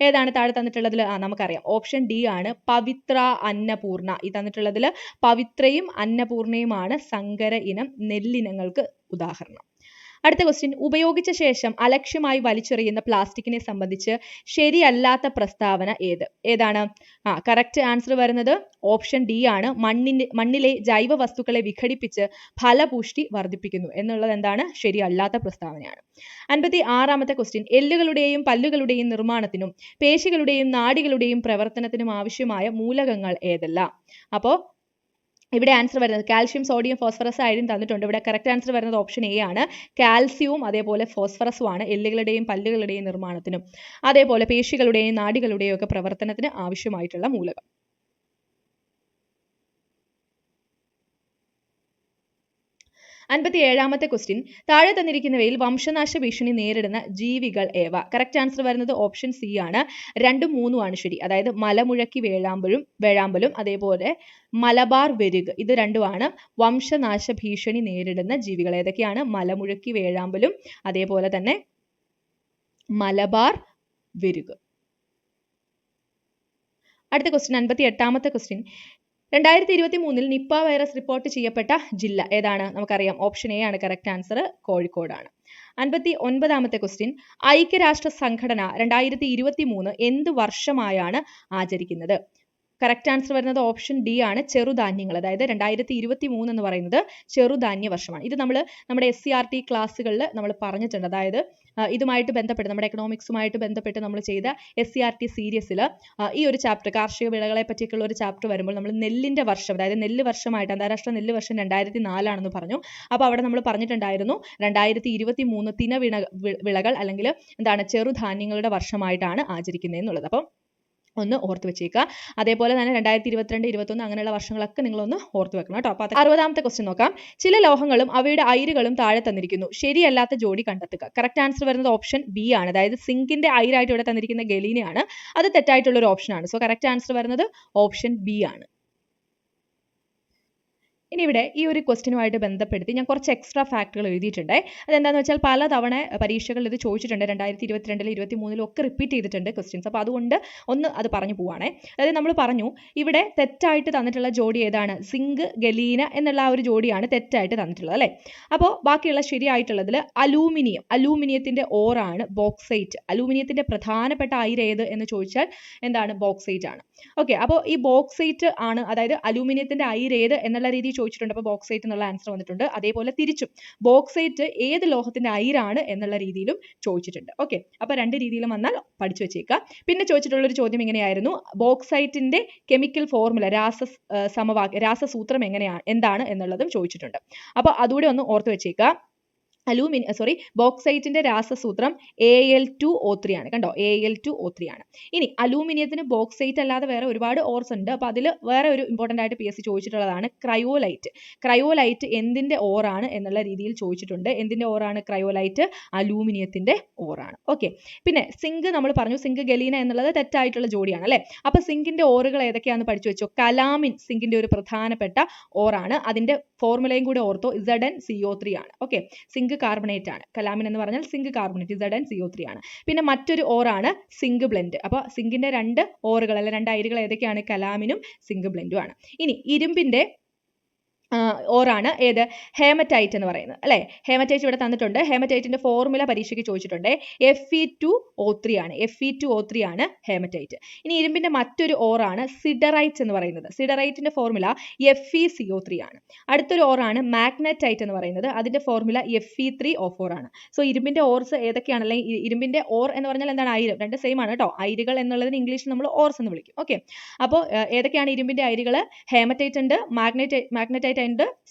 ഏതാണ് താഴെ തന്നിട്ടുള്ളതിൽ? നമുക്കറിയാം ഓപ്ഷൻ ഡി ആണ്, പവിത്ര, അന്നപൂർണ. ഈ തന്നിട്ടുള്ളതിൽ പവിത്രയും അന്നപൂർണയുമാണ് സങ്കര ഇനം നെല്ലിനങ്ങൾക്ക് ഉദാഹരണം. അടുത്ത ക്വസ്റ്റ്യൻ. ഉപയോഗിച്ച ശേഷം അലക്ഷ്യമായി വലിച്ചെറിയുന്ന പ്ലാസ്റ്റിക്കിനെ സംബന്ധിച്ച് ശരിയല്ലാത്ത പ്രസ്താവന ഏതാണ്? കറക്റ്റ് ആൻസർ വരുന്നത് ഓപ്ഷൻ ഡി ആണ്, മണ്ണിലെ ജൈവ വസ്തുക്കളെ വിഘടിപ്പിച്ച് ഫലപുഷ്ടി വർദ്ധിപ്പിക്കുന്നു എന്നുള്ളത് എന്താണ്? ശരിയല്ലാത്ത പ്രസ്താവനയാണ്. 56ാമത്തെ ക്വസ്റ്റ്യൻ. എല്ലുകളുടെയും പല്ലുകളുടെയും നിർമ്മാണത്തിനും പേശികളുടെയും നാഡികളുടെയും പ്രവർത്തനത്തിനും ആവശ്യമായ മൂലകങ്ങൾ ഏതെല്ലാം? അപ്പോൾ ഇവിടെ ആൻസർ വരുന്നത് കാൽഷ്യം, സോഡിയം, ഫോസ്ഫറസ്, അയഡിൻ തന്നിട്ടുണ്ട്. ഇവിടെ കറക്റ്റ് ആൻസർ വരുന്നത് ഓപ്ഷൻ എ ആണ്, കാൽസ്യവും അതേപോലെ ഫോസ്ഫറസും ആണ് എല്ലുകളുടെയും പല്ലുകളുടെയും നിർമ്മാണത്തിനും അതേപോലെ പേശികളുടെയും നാഡികളുടെയും ഒക്കെ പ്രവർത്തനത്തിന് ആവശ്യമായിട്ടുള്ള മൂലകം. 57ാമത്തെ ക്വസ്റ്റ്യൻ. താഴെ തന്നിരിക്കുന്നവയിൽ വംശനാശ ഭീഷണി നേരിടുന്ന ജീവികൾ ഏവ? കറക്റ്റ് ആൻസർ വരുന്നത് ഓപ്ഷൻ സി ആണ്, 2ഉം 3ഉം ആണ് ശരി. അതായത് മലമുഴക്കി വേഴാമ്പലും അതേപോലെ മലബാർ വെരുക്, ഇത് രണ്ടുമാണ് വംശനാശ ഭീഷണി നേരിടുന്ന ജീവികൾ. ഏതൊക്കെയാണ്? മലമുഴക്കി വേഴാമ്പലും അതേപോലെ തന്നെ മലബാർ വെരുക്. അടുത്ത ക്വസ്റ്റ്യൻ 58ാമത്തെ ക്വസ്റ്റ്യൻ. 2023 നിപ്പ വൈറസ് റിപ്പോർട്ട് ചെയ്യപ്പെട്ട ജില്ല ഏതാണ്? നമുക്കറിയാം ഓപ്ഷൻ എ ആണ് കറക്റ്റ് ആൻസർ, കോഴിക്കോടാണ്. 59ാമത്തെ ക്വസ്റ്റ്യൻ. ഐക്യരാഷ്ട്ര സംഘടന 2023 എന്ത് വർഷമായാണ് ആചരിക്കുന്നത്? കറക്റ്റ് ആൻസർ വരുന്നത് ഓപ്ഷൻ ഡി ആണ്, ചെറുധാന്യങ്ങൾ. അതായത് 2023 എന്ന് പറയുന്നത് ചെറുധാന്യ വർഷമാണ്. ഇത് നമ്മുടെ SCRT ക്ലാസ്സുകളിൽ നമ്മൾ പറഞ്ഞിട്ടുണ്ട്. അതായത് ഇതുമായിട്ട് ബന്ധപ്പെട്ട് നമ്മുടെ എക്കണോമിക്സുമായിട്ട് ബന്ധപ്പെട്ട് നമ്മൾ ചെയ്ത SCRT സീരീസിൽ ഈ ഒരു ചാപ്റ്റർ, കാർഷിക വിളകളെ പറ്റിയൊക്കെയുള്ള ഒരു ചാപ്റ്റർ വരുമ്പോൾ നമ്മൾ നെല്ലിന്റെ വർഷം, അതായത് നെല്ല് വർഷമായിട്ട്, അന്താരാഷ്ട്ര നെല്ല് വർഷം 2004 ആണെന്ന് പറഞ്ഞു. അപ്പോൾ അവിടെ നമ്മൾ പറഞ്ഞിട്ടുണ്ടായിരുന്നു 2023 വിളകൾ അല്ലെങ്കിൽ എന്താണ് ചെറുധാന്യങ്ങളുടെ വർഷമായിട്ടാണ് ആചരിക്കുന്നത് എന്നുള്ളത്. അപ്പം ഒന്ന് ഓർത്ത് വെച്ചേക്കുക. അതേപോലെ തന്നെ 2022, 2021 അങ്ങനെയുള്ള വർഷങ്ങളൊക്കെ നിങ്ങളൊന്ന് ഓർത്ത് വെക്കണം കേട്ടോ. അപ്പോൾ 60ാമത്തെ ക്വസ്റ്റ്യൻ നോക്കാം. ചില ലോഹങ്ങളും അവയുടെ അയിരുകളും താഴെ തന്നിരിക്കുന്നു, ശരിയല്ലാത്ത ജോഡി കണ്ടെത്തുക. കറക്റ്റ് ആൻസർ വരുന്നത് ഓപ്ഷൻ ബി ആണ്. അതായത് സിങ്കിന്റെ അയിരായിട്ട് ഇവിടെ തന്നിരിക്കുന്ന ഗലീനയാണ്, അത് തെറ്റായിട്ടുള്ള ഒരു ഓപ്ഷനാണ്. സോ കറക്റ്റ് ആൻസർ വരുന്നത് ഓപ്ഷൻ ബി ആണ്. ഇനി ഇവിടെ ഈ ഒരു ക്വസ്റ്റ്യനുമായിട്ട് ബന്ധപ്പെടുത്തി ഞാൻ കുറച്ച് എക്സ്ട്രാ ഫാക്ടുകൾ എഴുതിയിട്ടുണ്ട്. അതെന്താണെന്ന് വെച്ചാൽ പല തവണ പരീക്ഷകളിൽ ഇത് ചോദിച്ചിട്ടുണ്ട്, 2022, 2023 ഒക്കെ റിപ്പീറ്റ് ചെയ്തിട്ടുണ്ട് ക്വസ്റ്റ്യൻസ്. അപ്പോൾ അതുകൊണ്ട് ഒന്ന് അത് പറഞ്ഞു പോവാണേ. അതായത് നമ്മൾ പറഞ്ഞു ഇവിടെ തെറ്റായിട്ട് തന്നിട്ടുള്ള ജോഡി ഏതാണ്? സിങ്ക്, ഗലീന എന്നുള്ള ആ ഒരു ജോഡിയാണ് തെറ്റായിട്ട് തന്നിട്ടുള്ളത് അല്ലേ. അപ്പോൾ ബാക്കിയുള്ള ശരിയായിട്ടുള്ളതിൽ അലൂമിനിയത്തിന്റെ ഓറാണ് ബോക്സൈറ്റ്. അലൂമിനിയത്തിന്റെ പ്രധാനപ്പെട്ട അയിര് ഏത് എന്ന് ചോദിച്ചാൽ എന്താണ്? ബോക്സൈറ്റ് ആണ്. ഓക്കെ, അപ്പോൾ ഈ ബോക്സൈറ്റ് ആണ്, അതായത് അലൂമിനിയത്തിന്റെ അയിര് ഏത് എന്നുള്ള രീതിയിൽ ചോദിച്ചിട്ടുണ്ട്. അപ്പോൾ ബോക്സൈറ്റ് എന്നുള്ള ആൻസർ വന്നിട്ടുണ്ട്. അതേപോലെ തിരിച്ചും ബോക്സൈറ്റ് ഏത് ലോഹത്തിന്റെ അയിരാണ് എന്നുള്ള രീതിയിലും ചോദിച്ചിട്ടുണ്ട്. ഓക്കെ, അപ്പോൾ രണ്ട് രീതിയിലും വന്നാൽ പഠിച്ചു വെച്ചേക്കുക. പിന്നെ ചോദിച്ചിട്ടുള്ള ഒരു ചോദ്യം ഇങ്ങനെയായിരുന്നു, ബോക്സൈറ്റിന്റെ കെമിക്കൽ ഫോർമുല, രാസസൂത്രം എന്താണ് എന്നുള്ളതും ചോദിച്ചിട്ടുണ്ട്. അപ്പോൾ അതുകൂടെ ഒന്ന് ഓർത്ത് വെച്ചേക്കുക. ബോക്സൈറ്റിന്റെ രാസസൂത്രം Al2O3 ആണ്. കണ്ടോ, Al2O3 ആണ്. ഇനി അലൂമിനിയത്തിന് ബോക്സൈറ്റ് അല്ലാതെ വേറെ ഒരുപാട് ഓർസ് ഉണ്ട്. അപ്പോൾ അതിൽ വേറെ ഒരു ഇമ്പോർട്ടൻ്റ് ആയിട്ട് PSC ചോദിച്ചിട്ടുള്ളതാണ് ക്രയോലൈറ്റ്. ക്രയോലൈറ്റ് എന്തിന്റെ ഓറാണ് എന്നുള്ള രീതിയിൽ ചോദിച്ചിട്ടുണ്ട്. എന്തിന്റെ ഓറാണ് ക്രയോലൈറ്റ്? അലൂമിനിയത്തിന്റെ ഓറാണ്. ഓക്കെ, പിന്നെ സിങ്ക് നമ്മൾ പറഞ്ഞു, സിങ്ക് ഗലീന എന്നുള്ളത് തെറ്റായിട്ടുള്ള ജോഡിയാണ് അല്ലേ. അപ്പോൾ സിങ്കിന്റെ ഓറുകൾ ഏതൊക്കെയാണെന്ന് പഠിച്ചു വെച്ചോ. കലാമിൻ സിങ്കിന്റെ ഒരു പ്രധാനപ്പെട്ട ഓറാണ്. അതിന്റെ ഫോർമുലയും കൂടെ ഓർത്തോ, ZnCO3 ആണ്. ഓക്കെ, സിങ്ക് കാർബണേറ്റ് ആണ്. കലാമിൻ എന്ന് പറഞ്ഞാൽ സിങ്ക് കാർബണേറ്റ്, ZnCO3 ആണ്. പിന്നെ മറ്റൊരു ഓറാണ് സിങ്ക് ബ്ലെൻഡ്. അപ്പോൾ സിങ്കിന്റെ രണ്ട് ഓറുകൾ അല്ലെ രണ്ട് അയിരുകൾ ഏതൊക്കെയാണ്? കലാമിനും സിങ്ക് ബ്ലെൻഡും ആണ്. ഇനി ഇരുമ്പിന്റെ ഓറാണ് ഏത്? ഹേമറ്റൈറ്റ് എന്ന് പറയുന്നത് അല്ലേ. ഹേമറ്റൈറ്റ് ഇവിടെ തന്നിട്ടുണ്ട്. ഹേമറ്റൈറ്റിന്റെ ഫോർമുല പരീക്ഷയ്ക്ക് ചോദിച്ചിട്ടുണ്ട്. Fe2O3 ആണ്. Fe2O3 ആണ് ഹേമറ്റൈറ്റ്. ഇനി ഇരുമ്പിന്റെ മറ്റൊരു ഓറാണ് സിഡറൈറ്റ് എന്ന് പറയുന്നത്. സിഡറൈറ്റിന്റെ ഫോർമുല FeCO3 ആണ്. അടുത്തൊരു ഓറാണ് മാഗ്നറ്റൈറ്റ് എന്ന് പറയുന്നത്. അതിന്റെ ഫോർമുല Fe3O4 ആണ്. സോ ഇരുമ്പിന്റെ ഓർസ് ഏതൊക്കെയാണ്? അല്ലെങ്കിൽ ഇരുമ്പിന്റെ ഓർ എന്ന് പറഞ്ഞാൽ എന്താണ്? അയിര്. രണ്ട് സെയിം ആണ് കേട്ടോ. അയിരുകൾ എന്നുള്ളതിന് ഇംഗ്ലീഷിൽ നമ്മൾ ഓർസ് എന്ന് വിളിക്കും. ഓക്കെ, അപ്പോൾ ഏതൊക്കെയാണ് ഇരുമ്പിന്റെ അയിരുകൾ? ഹേമറ്റൈറ്റ് ഉണ്ട്, മാഗ്നറ്റൈറ്റ് ഉണ്ട്,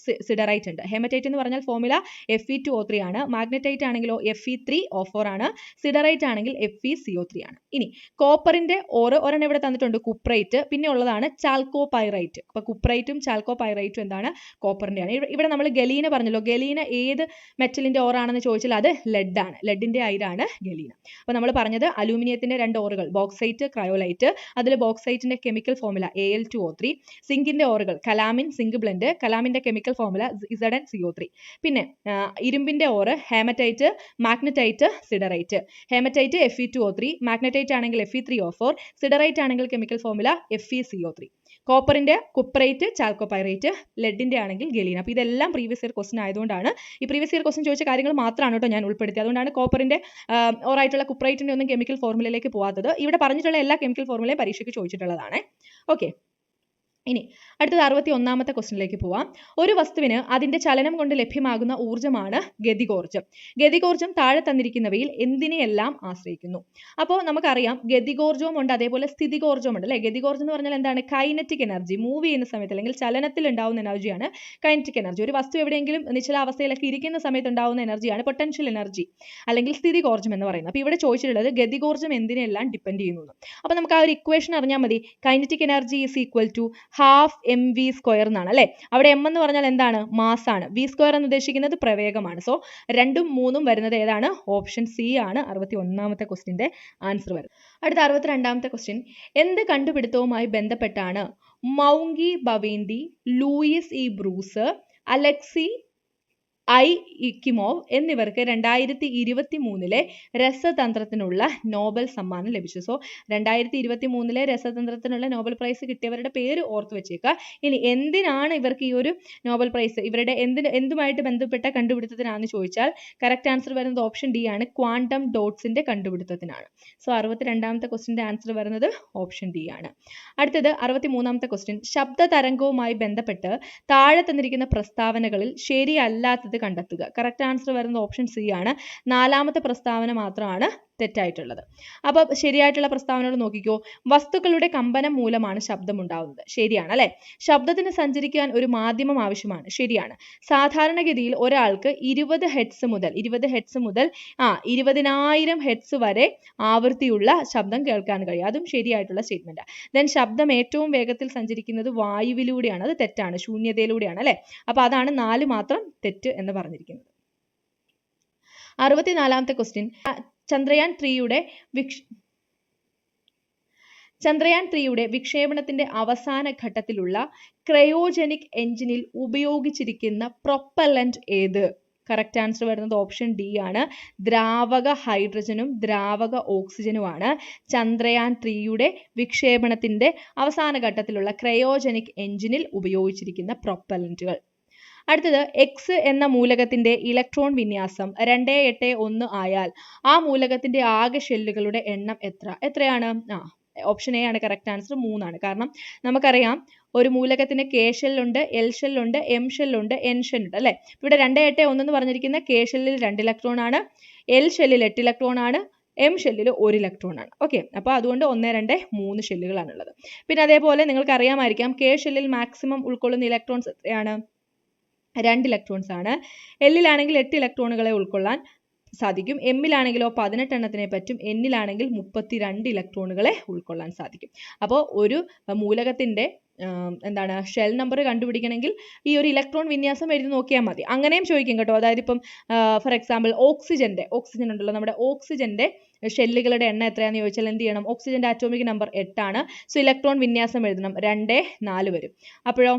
സിഡറൈറ്റ് ഉണ്ട്. ഹേമറ്റൈറ്റ് എന്ന് പറഞ്ഞാൽ ഫോർമുല Fe2O3 ആണ്. മാഗ്നറ്റൈറ്റ് ആണെങ്കിലോ Fe3O4 ആണ്. സിഡറൈറ്റ് ആണെങ്കിൽ FeCO3 ആണ്. ഇനി കോപ്പറിന്റെ ഓറ് ഒരെണ്ണം ഇവിടെ തന്നിട്ടുണ്ട്, കുപ്രൈറ്റ്. പിന്നെ ഉള്ളതാണ് ചാൽക്കോപൈറൈറ്റ്. അപ്പൊ കുപ്രൈറ്റും ചാൽക്കോപൈറൈറ്റും എന്താണ്? കോപ്പറിന്റെ ആണ്. ഇവിടെ നമ്മൾ ഗലീന പറഞ്ഞല്ലോ. ഗലീന ഏത് മെറ്റലിന്റെ ഓറാണെന്ന് ചോദിച്ചാൽ അത് ലെഡ് ആണ്. ലെഡിന്റെ അയിരാണ് ഗലീന. അപ്പൊ നമ്മൾ പറഞ്ഞത് അലൂമിനിയത്തിന്റെ രണ്ട് ഓറുകൾ ബോക്സൈറ്റ്, ക്രയോലൈറ്റ്. അതിൽ ബോക്സൈറ്റിന്റെ കെമിക്കൽ ഫോർമുല Al2O3. സിങ്കിന്റെ ഓറുകൾ കലാമിൻ, സിങ്ക് ബ്ലെൻഡ്. കലാമിന്റെ കെമിക്കൽ ഫോർമുല ZnCO3. പിന്നെ ഇരുമ്പിന്റെ ore haematite, magnetite, siderite. Haematite Fe2O3, magnetite ആണെങ്കിൽ Fe3O4, സിഡറൈറ്റ് ആണെങ്കിൽ കെമിക്കൽ ഫോർമുല FeCO3. കോപ്പറിന്റെ കുപ്രൈറ്റ്, ചാൽക്കോപൈറൈറ്റ്. ലെഡിന്റെ ആണെങ്കിൽ ഗലീന. അപ്പോൾ ഇതെല്ലാം പ്രീവിയസ് ഇയർ ക്വസ്റ്റൻ ആയതുകൊണ്ടാണ്, ഈ പ്രീവിയസ് ഇയർ ക്വസ്റ്റൻ ചോദിച്ച കാര്യങ്ങൾ മാത്രമാണ് കേട്ടോ ഞാൻ ഉൾപ്പെടുത്തിയത്. അതുകൊണ്ടാണ് കോപ്പറിന്റെ ഓറായിട്ടുള്ള കുപ്രൈറ്റിന്റെ ഒന്നും കെമിക്കൽ ഫോർമുലയിലേക്ക് പോകാത്തത്. ഇവിടെ പറഞ്ഞിട്ടുള്ള എല്ലാ കെമിക്കൽ ഫോർമുലയും പരീക്ഷയ്ക്ക് ചോദിച്ചിട്ടുള്ളതാണ്. ഓക്കെ, ഇനി അടുത്തത് 61ാമത്തെ ക്വസ്റ്റ്യനിലേക്ക് പോവാം. ഒരു വസ്തുവിന് അതിന്റെ ചലനം കൊണ്ട് ലഭ്യമാകുന്ന ഊർജ്ജമാണ് ഗതികോർജ്ജം. ഗതികോർജ്ജം താഴെ തന്നിരിക്കുന്നവയിൽ എന്തിനെയെല്ലാം ആശ്രയിക്കുന്നു? അപ്പോൾ നമുക്കറിയാം ഗതികോർജ്ജവും ഉണ്ട്, അതേപോലെ സ്ഥിതികോർജ്ജവും ഉണ്ട് അല്ലെ. ഗതികോർജ്ജം എന്ന് പറഞ്ഞാൽ എന്താണ്? Kinetic energy. മൂവ് ചെയ്യുന്ന സമയത്ത് അല്ലെങ്കിൽ ചലനത്തിൽ ഉണ്ടാവുന്ന എനർജിയാണ് കൈനറ്റിക് എനർജി. ഒരു വസ്തു എവിടെയെങ്കിലും നിശ്ചലാവസ്ഥയിലൊക്കെ ഇരിക്കുന്ന സമയത്ത് ഉണ്ടാവുന്ന എനർജിയാണ് പൊട്ടൻഷ്യൽ എനർജി അല്ലെങ്കിൽ സ്ഥിതികോർജ്ജം എന്ന് പറയുന്നത്. അപ്പോൾ ഇവിടെ ചോദിച്ചിട്ടുള്ളത് ഗതികോർജ്ജം എന്തിനെല്ലാം ഡിപ്പെൻഡ് ചെയ്യുന്നു. അപ്പോൾ നമുക്ക് ആ ഒരു ഇക്വേഷൻ അറിഞ്ഞാൽ മതി. Kinetic energy is equal to half mv² എന്നാണ് അല്ലെ. അവിടെ m എന്ന് പറഞ്ഞാൽ എന്താണ്? മാസ് ആണ്. v² എന്ന് ഉദ്ദേശിക്കുന്നത് പ്രവേഗമാണ്. സോ 2ഉം 3ഉം വരുന്നത് ഏതാണ്? ഓപ്ഷൻ സി ആണ് 61ാമത്തെ ക്വസ്റ്റ്യന്റെ ആൻസർ വരുന്നത്. അടുത്ത 62ാമത്തെ ക്വസ്റ്റ്യൻ, എന്ത് കണ്ടുപിടുത്തവുമായി ബന്ധപ്പെട്ടാണ് Moungi Bawendi, Louis E Brus, Alexei Ekimov എന്നിവർക്ക് 2023 രസതന്ത്രത്തിനുള്ള നോബൽ സമ്മാനം ലഭിച്ചു. സോ 2023 രസതന്ത്രത്തിനുള്ള നോബൽ പ്രൈസ് കിട്ടിയവരുടെ പേര് ഓർത്ത് വെച്ചേക്കുക. ഇനി എന്തിനാണ് ഇവർക്ക് ഈ ഒരു നോബൽ പ്രൈസ്? ഇവരുടെ എന്തുമായിട്ട് ബന്ധപ്പെട്ട കണ്ടുപിടുത്തത്തിനാണെന്ന് ചോദിച്ചാൽ കറക്റ്റ് ആൻസർ വരുന്നത് ഓപ്ഷൻ ഡി ആണ്, ക്വാണ്ടം ഡോട്ട്സിന്റെ കണ്ടുപിടുത്തത്തിനാണ്. സോ 62ാമത്തെ ക്വസ്റ്റിന്റെ ആൻസർ വരുന്നത് ഓപ്ഷൻ ഡി ആണ്. അടുത്തത് 63ാമത്തെ ക്വസ്റ്റ്യൻ, ശബ്ദ തരംഗവുമായി ബന്ധപ്പെട്ട് താഴെ തന്നിരിക്കുന്ന പ്രസ്താവനകളിൽ ശരിയല്ലാത്തത് കണ്ടെത്തുക. കറക്റ്റ് ആൻസർ വരുന്നത് ഓപ്ഷൻ സി ആണ്. 4ാമത്തെ പ്രസ്താവന മാത്രമാണ് തെറ്റായിട്ടുള്ളത്. അപ്പൊ ശരിയായിട്ടുള്ള പ്രസ്താവനകൾ നോക്കിക്കോ. വസ്തുക്കളുടെ കമ്പനം മൂലമാണ് ശബ്ദം ഉണ്ടാവുന്നത്. ശരിയാണ് അല്ലെ. ശബ്ദത്തിന് സഞ്ചരിക്കാൻ ഒരു മാധ്യമം ആവശ്യമാണ്. ശരിയാണ്. സാധാരണഗതിയിൽ ഒരാൾക്ക് 20 ഹെർട്സ് മുതൽ 20,000 ഹെർട്സ് വരെ ആവൃത്തിയുള്ള ശബ്ദം കേൾക്കാൻ കഴിയും. അതും ശരിയായിട്ടുള്ള സ്റ്റേറ്റ്മെന്റ്. ദെൻ ശബ്ദം ഏറ്റവും വേഗത്തിൽ സഞ്ചരിക്കുന്നത് വായുവിലൂടെയാണ്. അത് തെറ്റാണ്, ശൂന്യതയിലൂടെയാണ് അല്ലെ. അപ്പൊ അതാണ് 4 മാത്രം തെറ്റ് എന്ന് പറഞ്ഞിരിക്കുന്നത്. 64ാമത്തെ ക്വസ്റ്റ്യൻ, ചന്ദ്രയാൻ 3യുടെ വിക്ഷേപണത്തിന്റെ അവസാന ഘട്ടത്തിലുള്ള ക്രയോജനിക് എഞ്ചിനിൽ ഉപയോഗിച്ചിരിക്കുന്ന പ്രൊപ്പല്ലന്റ് ഏത്? കറക്റ്റ് ആൻസർ വരുന്നത് ഓപ്ഷൻ ഡി ആണ്. ദ്രാവക ഹൈഡ്രജനും ദ്രാവക ഓക്സിജനുമാണ് ചന്ദ്രയാൻ 3യുടെ വിക്ഷേപണത്തിന്റെ അവസാന ഘട്ടത്തിലുള്ള ക്രയോജനിക് എഞ്ചിനിൽ ഉപയോഗിച്ചിരിക്കുന്ന പ്രൊപ്പല്ലന്റുകൾ. അടുത്തത്, എക്സ് എന്ന മൂലകത്തിന്റെ ഇലക്ട്രോൺ വിന്യാസം 281 ആയാൽ ആ മൂലകത്തിന്റെ ആകെ ഷെല്ലുകളുടെ എണ്ണം എത്രയാണ്? ഓപ്ഷൻ എ ആണ് കറക്റ്റ് ആൻസർ. 3 ആണ്. കാരണം നമുക്കറിയാം ഒരു മൂലകത്തിന് കെ ഷെല്ലുണ്ട്, എൽ ഷെല്ലുണ്ട്, എം ഷെല്ലുണ്ട്, എൻ ഷെല്ലുണ്ട് അല്ലേ. ഇവിടെ 2 8 1 എന്ന് പറഞ്ഞിരിക്കുന്ന കെ ഷെല്ലിൽ 2 ഇലക്ട്രോൺ ആണ്, എൽ ഷെല്ലിൽ 8 ഇലക്ട്രോൺ ആണ്, എം ഷെല്ലിൽ 1 ഇലക്ട്രോൺ ആണ്. ഓക്കെ, അപ്പോൾ അതുകൊണ്ട് 1 2 3 ഷെല്ലുകളാണുള്ളത്. പിന്നെ അതേപോലെ നിങ്ങൾക്ക് അറിയാമായിരിക്കാം കെ ഷെല്ലിൽ മാക്സിമം ഉൾക്കൊള്ളുന്ന ഇലക്ട്രോൺസ് എത്രയാണ്? 2 ഇലക്ട്രോൺസ് ആണ്. എല്ലിലാണെങ്കിൽ 8 ഇലക്ട്രോണുകളെ ഉൾക്കൊള്ളാൻ സാധിക്കും. എമ്മിലാണെങ്കിലോ 18 എണ്ണത്തിനെ പറ്റും, എന്നിലാണെങ്കിൽ 32 ഇലക്ട്രോണുകളെ ഉൾക്കൊള്ളാൻ സാധിക്കും. അപ്പോൾ ഒരു മൂലകത്തിന്റെ എന്താണ് ഷെൽ നമ്പർ കണ്ടുപിടിക്കണമെങ്കിൽ ഈ ഒരു ഇലക്ട്രോൺ വിന്യാസം എഴുതി നോക്കിയാൽ മതി. അങ്ങനെയും ചോദിക്കും കേട്ടോ. അതായത് ഇപ്പം ഫോർ എക്സാമ്പിൾ ഓക്സിജൻ ഉണ്ടല്ലോ, നമ്മുടെ ഓക്സിജന്റെ ഷെല്ലുകളുടെ എണ്ണം എത്രയാണെന്ന് ചോദിച്ചാൽ എന്ത് ചെയ്യണം? ഓക്സിജന്റെ ആറ്റോമിക് നമ്പർ 8 ആണ്. സോ ഇലക്ട്രോൺ വിന്യാസം എഴുതണം, 2 4 വരും. അപ്പോഴോ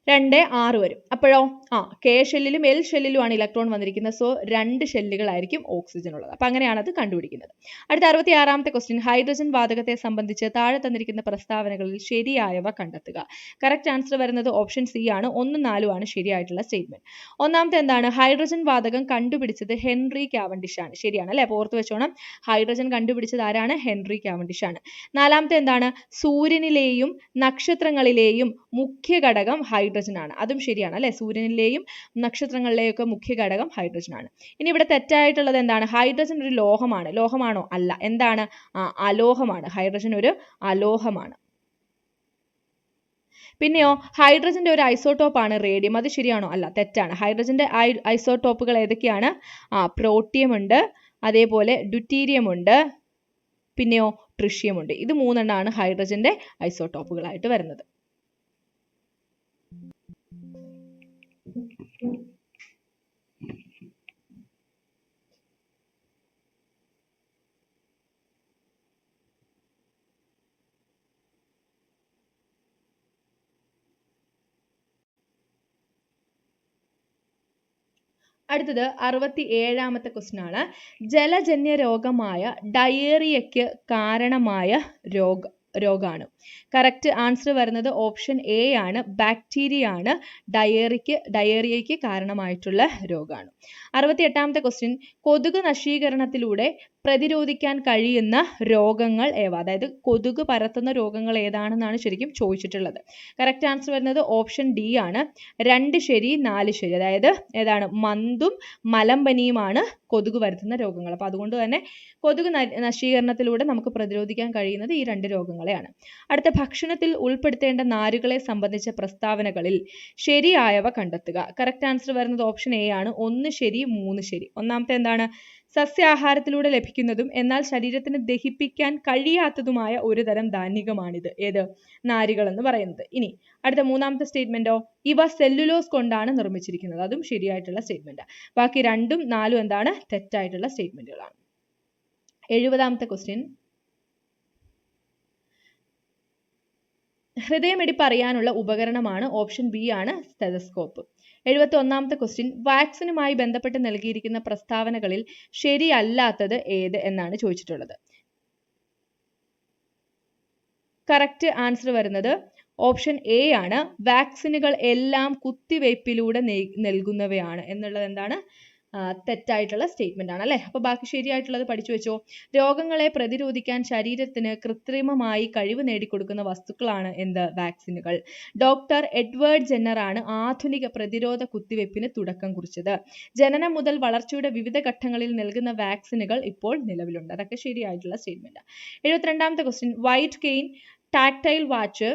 2 6 വരും. അപ്പോഴോ കെ ഷെല്ലിലും എൽ ഷെല്ലിലുമാണ് ഇലക്ട്രോൺ വന്നിരിക്കുന്നത്. സോ 2 ഷെല്ലുകളായിരിക്കും ഓക്സിജൻ ഉള്ളത്. അപ്പം അങ്ങനെയാണ് അത് കണ്ടുപിടിക്കുന്നത്. അടുത്ത 66ാമത്തെ ക്വസ്റ്റ്യൻ, ഹൈഡ്രജൻ വാതകത്തെ സംബന്ധിച്ച് താഴെ തന്നിരിക്കുന്ന പ്രസ്താവനകളിൽ ശരിയായവ കണ്ടെത്തുക. കറക്റ്റ് ആൻസർ വരുന്നത് ഓപ്ഷൻ സി ആണ്. 1 4 ആണ് ശരിയായിട്ടുള്ള സ്റ്റേറ്റ്മെന്റ്. ഒന്നാമത്തെ എന്താണ്? ഹൈഡ്രജൻ വാതകം കണ്ടുപിടിച്ചത് ഹെൻറി കാവൻഡിഷ് ആണ്. ശരിയാണ് അല്ലെ. അപ്പോൾ ഓർത്ത് വെച്ചോണം, ഹൈഡ്രജൻ കണ്ടുപിടിച്ചത് ആരാണ്? ഹെൻറി കാവൻഡിഷ് ആണ്. നാലാമത്തെ എന്താണ്? സൂര്യനിലെയും നക്ഷത്രങ്ങളിലെയും മുഖ്യ ഘടകം ഹൈഡ്രജൻ ആണ്. അതും ശരിയാണ് അല്ലെ. സൂര്യനിലെയും നക്ഷത്രങ്ങളിലെയും ഒക്കെ മുഖ്യ ഘടകം ഹൈഡ്രജൻ ആണ്. ഇനി ഇവിടെ തെറ്റായിട്ടുള്ളത് എന്താണ്? ഹൈഡ്രജൻ ഒരു ലോഹമാണ്. ലോഹമാണോ? അല്ല. എന്താണ്? അലോഹമാണ്. ഹൈഡ്രജൻ ഒരു അലോഹമാണ്. പിന്നെയോ ഹൈഡ്രജന്റെ ഒരു ഐസോട്ടോപ്പ് ആണ് റേഡിയം. അത് ശരിയാണോ? അല്ല, തെറ്റാണ്. ഹൈഡ്രജന്റെ ഐസോട്ടോപ്പുകൾ ഏതൊക്കെയാണ്? പ്രോട്ടിയം ഉണ്ട്, അതേപോലെ ഡ്യൂറ്റീരിയം ഉണ്ട്, പിന്നെയോ ട്രിഷ്യം ഉണ്ട്. ഇത് 3 എണ്ണമാണ് ഹൈഡ്രജന്റെ ഐസോട്ടോപ്പുകളായിട്ട് വരുന്നത്. അടുത്തത് 67ാമത്തെ ക്വസ്റ്റ്യൻ ആണ്. ജലജന്യ രോഗമായ ഡയേറിയയ്ക്ക് കാരണമായ രോഗാണു. കറക്റ്റ് ആൻസർ വരുന്നത് ഓപ്ഷൻ എ ആണ്. ബാക്ടീരിയ ആണ് ഡയേറിയയ്ക്ക് കാരണമായിട്ടുള്ള രോഗാണു. 68ാമത്തെ ക്വസ്റ്റ്യൻ, കൊതുക് നശീകരണത്തിലൂടെ പ്രതിരോധിക്കാൻ കഴിയുന്ന രോഗങ്ങൾ ഏവ? അതായത് കൊതുക് പരത്തുന്ന രോഗങ്ങൾ ഏതാണെന്നാണ് ശരിക്കും ചോദിച്ചിട്ടുള്ളത്. കറക്റ്റ് ആൻസർ വരുന്നത് ഓപ്ഷൻ ഡി ആണ്. 2 ശരി 4 ശരി. അതായത് ഏതാണ്? മന്തും മലമ്പനിയുമാണ് കൊതുക് പരത്തുന്ന രോഗങ്ങൾ. അപ്പോൾ അതുകൊണ്ട് തന്നെ കൊതുക് നശീകരണത്തിലൂടെ നമുക്ക് പ്രതിരോധിക്കാൻ കഴിയുന്നത് ഈ 2 രോഗങ്ങളെയാണ്. അടുത്ത, ഭക്ഷണത്തിൽ ഉൾപ്പെടുത്തേണ്ട നാരുകളെ സംബന്ധിച്ച പ്രസ്താവനകളിൽ ശരിയായവ കണ്ടെത്തുക. കറക്റ്റ് ആൻസർ വരുന്നത് ഓപ്ഷൻ എ ആണ്. 1 ശരി 3 ശരി. ഒന്നാമത്തെ എന്താണ്? സസ്യാഹാരത്തിലൂടെ ലഭിക്കുന്നതും എന്നാൽ ശരീരത്തിന് ദഹിപ്പിക്കാൻ കഴിയാത്തതുമായ ഒരു തരം ധാന്യമാണിത്. ഏത്? നാരുകൾ എന്ന് പറയുന്നത്. ഇനി അടുത്ത 3ാമത്തെ സ്റ്റേറ്റ്മെന്റോ, ഇവ സെല്ലുലോസ് കൊണ്ടാണ് നിർമ്മിച്ചിരിക്കുന്നത്. അതും ശരിയായിട്ടുള്ള സ്റ്റേറ്റ്മെന്റ്. ബാക്കി 2ഉം 4ഉം എന്താണ്? തെറ്റായിട്ടുള്ള സ്റ്റേറ്റ്മെന്റുകളാണ്. 70ാമത്തെ ക്വസ്റ്റ്യൻ, ഹൃദയമിടിപ്പ് അറിയാനുള്ള ഉപകരണമാണ്. ഓപ്ഷൻ ബി ആണ് സ്റ്റെതസ്കോപ്പ്. 71ാമത്തെ ക്വസ്റ്റ്യൻ, വാക്സിനുമായി ബന്ധപ്പെട്ട് നൽകിയിരിക്കുന്ന പ്രസ്താവനകളിൽ ശരിയല്ലാത്തത് ഏത് എന്നാണ് ചോദിച്ചിട്ടുള്ളത്. കറക്റ്റ് ആൻസർ വരുന്നത് ഓപ്ഷൻ എ ആണ്. വാക്സിനുകൾ എല്ലാം കുത്തിവയ്പ്പിലൂടെ നൽകുന്നവയാണ് എന്നുള്ളത് എന്താണ്? തെറ്റായിട്ടുള്ള സ്റ്റേറ്റ്മെന്റ് ആണ് അല്ലെ. അപ്പൊ ബാക്കി ശരിയായിട്ടുള്ളത് പഠിച്ചു വെച്ചോ. രോഗങ്ങളെ പ്രതിരോധിക്കാൻ ശരീരത്തിന് കൃത്രിമമായി കഴിവ് നേടിക്കൊടുക്കുന്ന വസ്തുക്കളാണ് എന്ത്? വാക്സിനുകൾ. ഡോക്ടർ എഡ്വേർഡ് ജെന്നർ ആണ് ആധുനിക പ്രതിരോധ കുത്തിവയ്പ്പിന് തുടക്കം കുറിച്ചത്. ജനനം മുതൽ വളർച്ചയുടെ വിവിധ ഘട്ടങ്ങളിൽ നൽകുന്ന വാക്സിനുകൾ ഇപ്പോൾ നിലവിലുണ്ട്. അതൊക്കെ ശരിയായിട്ടുള്ള സ്റ്റേറ്റ്മെന്റ്. 72ാമത്തെ question, white cane, tactile watch,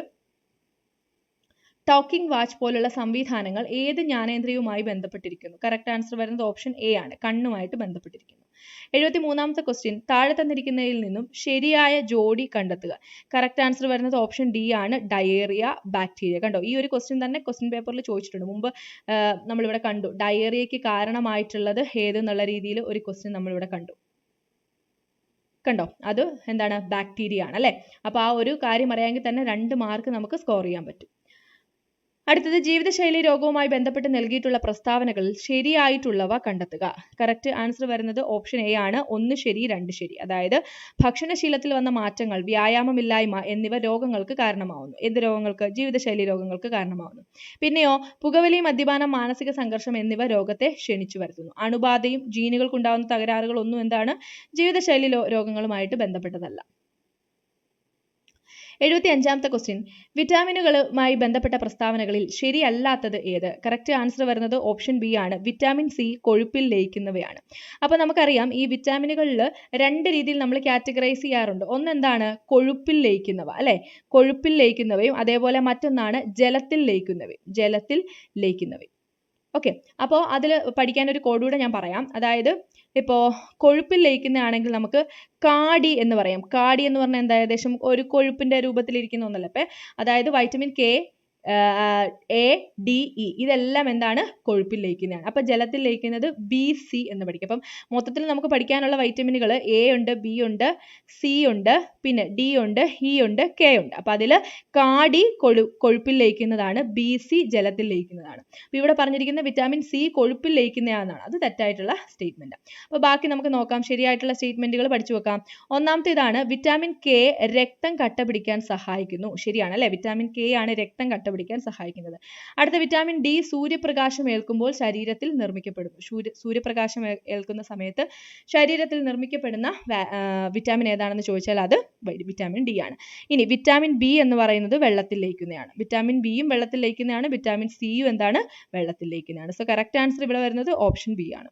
talking watch പോലുള്ള സംവിധാനങ്ങൾ ഏത് ജ്ഞാനേന്ദ്രിയവുമായി ബന്ധപ്പെട്ടിരിക്കുന്നു? കറക്റ്റ് ആൻസർ വരുന്നത് ഓപ്ഷൻ എ ആണ്. കണ്ണുമായിട്ട് ബന്ധപ്പെട്ടിരിക്കുന്നു. 73ാമത്തെ ക്വസ്റ്റ്യൻ, താഴെ തന്നിരിക്കുന്നതിൽ നിന്നും ശരിയായ ജോഡി കണ്ടെത്തുക. കറക്റ്റ് ആൻസർ വരുന്നത് ഓപ്ഷൻ ഡി ആണ്. Diarrhoea, bacteria. കണ്ടോ, ഈ ഒരു ക്വസ്റ്റ്യൻ തന്നെ ക്വസ്റ്റ്യൻ പേപ്പറിൽ ചോദിച്ചിട്ടുണ്ട്. മുമ്പ് നമ്മളിവിടെ കണ്ടു ഡയേറിയയ്ക്ക് കാരണമായിട്ടുള്ളത് ഏതെന്നുള്ള രീതിയിൽ ഒരു ക്വസ്റ്റ്യൻ നമ്മളിവിടെ കണ്ടു. കണ്ടോ, അത് എന്താണ്? ബാക്ടീരിയ ആണ് അല്ലെ. അപ്പൊ ആ ഒരു കാര്യം അറിയാമെങ്കിൽ തന്നെ 2 മാർക്ക് നമുക്ക് സ്കോർ ചെയ്യാൻ പറ്റും. അടുത്തത് ജീവിതശൈലി രോഗവുമായി ബന്ധപ്പെട്ട് നൽകിയിട്ടുള്ള പ്രസ്താവനകളിൽ ശരിയായിട്ടുള്ളവ കണ്ടെത്തുക. കറക്റ്റ് ആൻസർ വരുന്നത് ഓപ്ഷൻ എ ആണ്. 1 ശരി 2 ശരി. അതായത് ഭക്ഷണശീലത്തിൽ വന്ന മാറ്റങ്ങൾ, വ്യായാമമില്ലായ്മ എന്നിവ രോഗങ്ങൾക്ക് കാരണമാവുന്നു. എന്ത് രോഗങ്ങൾക്ക്? ജീവിതശൈലി രോഗങ്ങൾക്ക് കാരണമാവുന്നു. പിന്നെയോ പുകവലി, മദ്യപാനം, മാനസിക സംഘർഷം എന്നിവ രോഗത്തെ ക്ഷണിച്ചു വരുത്തുന്നു. അണുബാധയും ജീനുകൾക്കുണ്ടാവുന്ന തകരാറുകളൊന്നും എന്താണ്? ജീവിതശൈലി രോഗങ്ങളുമായിട്ട് ബന്ധപ്പെട്ടതല്ല. 75ാമത്തെ ക്വസ്റ്റ്യൻ, വിറ്റാമിനുകളുമായി ബന്ധപ്പെട്ട പ്രസ്താവനകളിൽ ശരിയല്ലാത്തത് ഏത്? കറക്റ്റ് ആൻസർ വരുന്നത് ഓപ്ഷൻ ബി ആണ്. വിറ്റാമിൻ സി കൊഴുപ്പിൽ ലയിക്കുന്നവയാണ്. അപ്പോൾ നമുക്കറിയാം ഈ വിറ്റാമിനുകളിൽ 2 രീതിയിൽ നമ്മൾ കാറ്റഗറൈസ് ചെയ്യാറുണ്ട്. ഒന്നെന്താണ്? കൊഴുപ്പിൽ ലയിക്കുന്നവ, അല്ലെ? കൊഴുപ്പിൽ ലയിക്കുന്നവയും അതേപോലെ മറ്റൊന്നാണ് ജലത്തിൽ ലയിക്കുന്നവയും. ഓക്കെ, അപ്പോൾ അതിൽ പഠിക്കാൻ ഒരു കോഡ് കൂടെ ഞാൻ പറയാം. അതായത് ഇപ്പോൾ കൊഴുപ്പിൽ ലയിക്കുന്നതാണെങ്കിൽ നമുക്ക് കാടി എന്ന് പറയാം. കാടി എന്ന് പറഞ്ഞാൽ എന്താ? ഏകദേശം ഒരു കൊഴുപ്പിന്റെ രൂപത്തിലിരിക്കുന്ന ഒന്നല്ല. അതായത് vitamin K, A, D, E ഇതെല്ലാം എന്താണ്? കൊഴുപ്പിൽ ലയിക്കുന്നതാണ്. അപ്പൊ ജലത്തിൽ ലയിക്കുന്നത് ബി, സി എന്ന് പഠിക്കും. അപ്പം മൊത്തത്തിൽ നമുക്ക് പഠിക്കാനുള്ള വൈറ്റമിനുകൾ എ ഉണ്ട്, ബി ഉണ്ട്, സി ഉണ്ട്, പിന്നെ ഡി ഉണ്ട്, ഇ ഉണ്ട്, കെ ഉണ്ട്. അപ്പൊ അതിൽ കാടി കൊഴുപ്പിൽ ലയിക്കുന്നതാണ്, ബി, സി ജലത്തിൽ ലയിക്കുന്നതാണ്. അപ്പൊ ഇവിടെ പറഞ്ഞിരിക്കുന്ന വിറ്റാമിൻ സി കൊഴുപ്പിൽ ലയിക്കുന്നതാണെന്നാണ്. അത് തെറ്റായിട്ടുള്ള സ്റ്റേറ്റ്മെന്റ്. അപ്പൊ ബാക്കി നമുക്ക് നോക്കാം. ശരിയായിട്ടുള്ള സ്റ്റേറ്റ്മെന്റുകൾ പഠിച്ചു വെക്കാം. ഒന്നാമത്തേതാണ് വിറ്റാമിൻ കെ രക്തം കട്ട പിടിക്കാൻ സഹായിക്കുന്നു. ശരിയാണ് അല്ലെ? വിറ്റാമിൻ കെ ആണ് രക്തം കട്ട പിടിക്കാൻ സഹായിക്കുന്നത്. അടുത്ത വിറ്റാമിൻ ഡി സൂര്യപ്രകാശം ഏൽക്കുമ്പോൾ ശരീരത്തിൽ നിർമ്മിക്കപ്പെടുന്നു. സൂര്യപ്രകാശം ഏൽക്കുന്ന സമയത്ത് ശരീരത്തിൽ നിർമ്മിക്കപ്പെടുന്ന വിറ്റാമിൻ ഏതാണെന്ന് ചോദിച്ചാൽ അത് വിറ്റാമിൻ ഡി ആണ്. ഇനി വിറ്റാമിൻ ബി എന്ന് പറയുന്നത് വെള്ളത്തിൽ ലയിക്കുന്നതാണ്. വിറ്റാമിൻ ബിയും വെള്ളത്തിൽ ലയിക്കുന്നതാണ്. വിറ്റാമിൻ സിയും എന്താണ്? വെള്ളത്തിൽ ലയിക്കുന്നതാണ്. സോ കറക്റ്റ് ആൻസർ ഇവിടെ വരുന്നത് ഓപ്ഷൻ ബി ആണ്.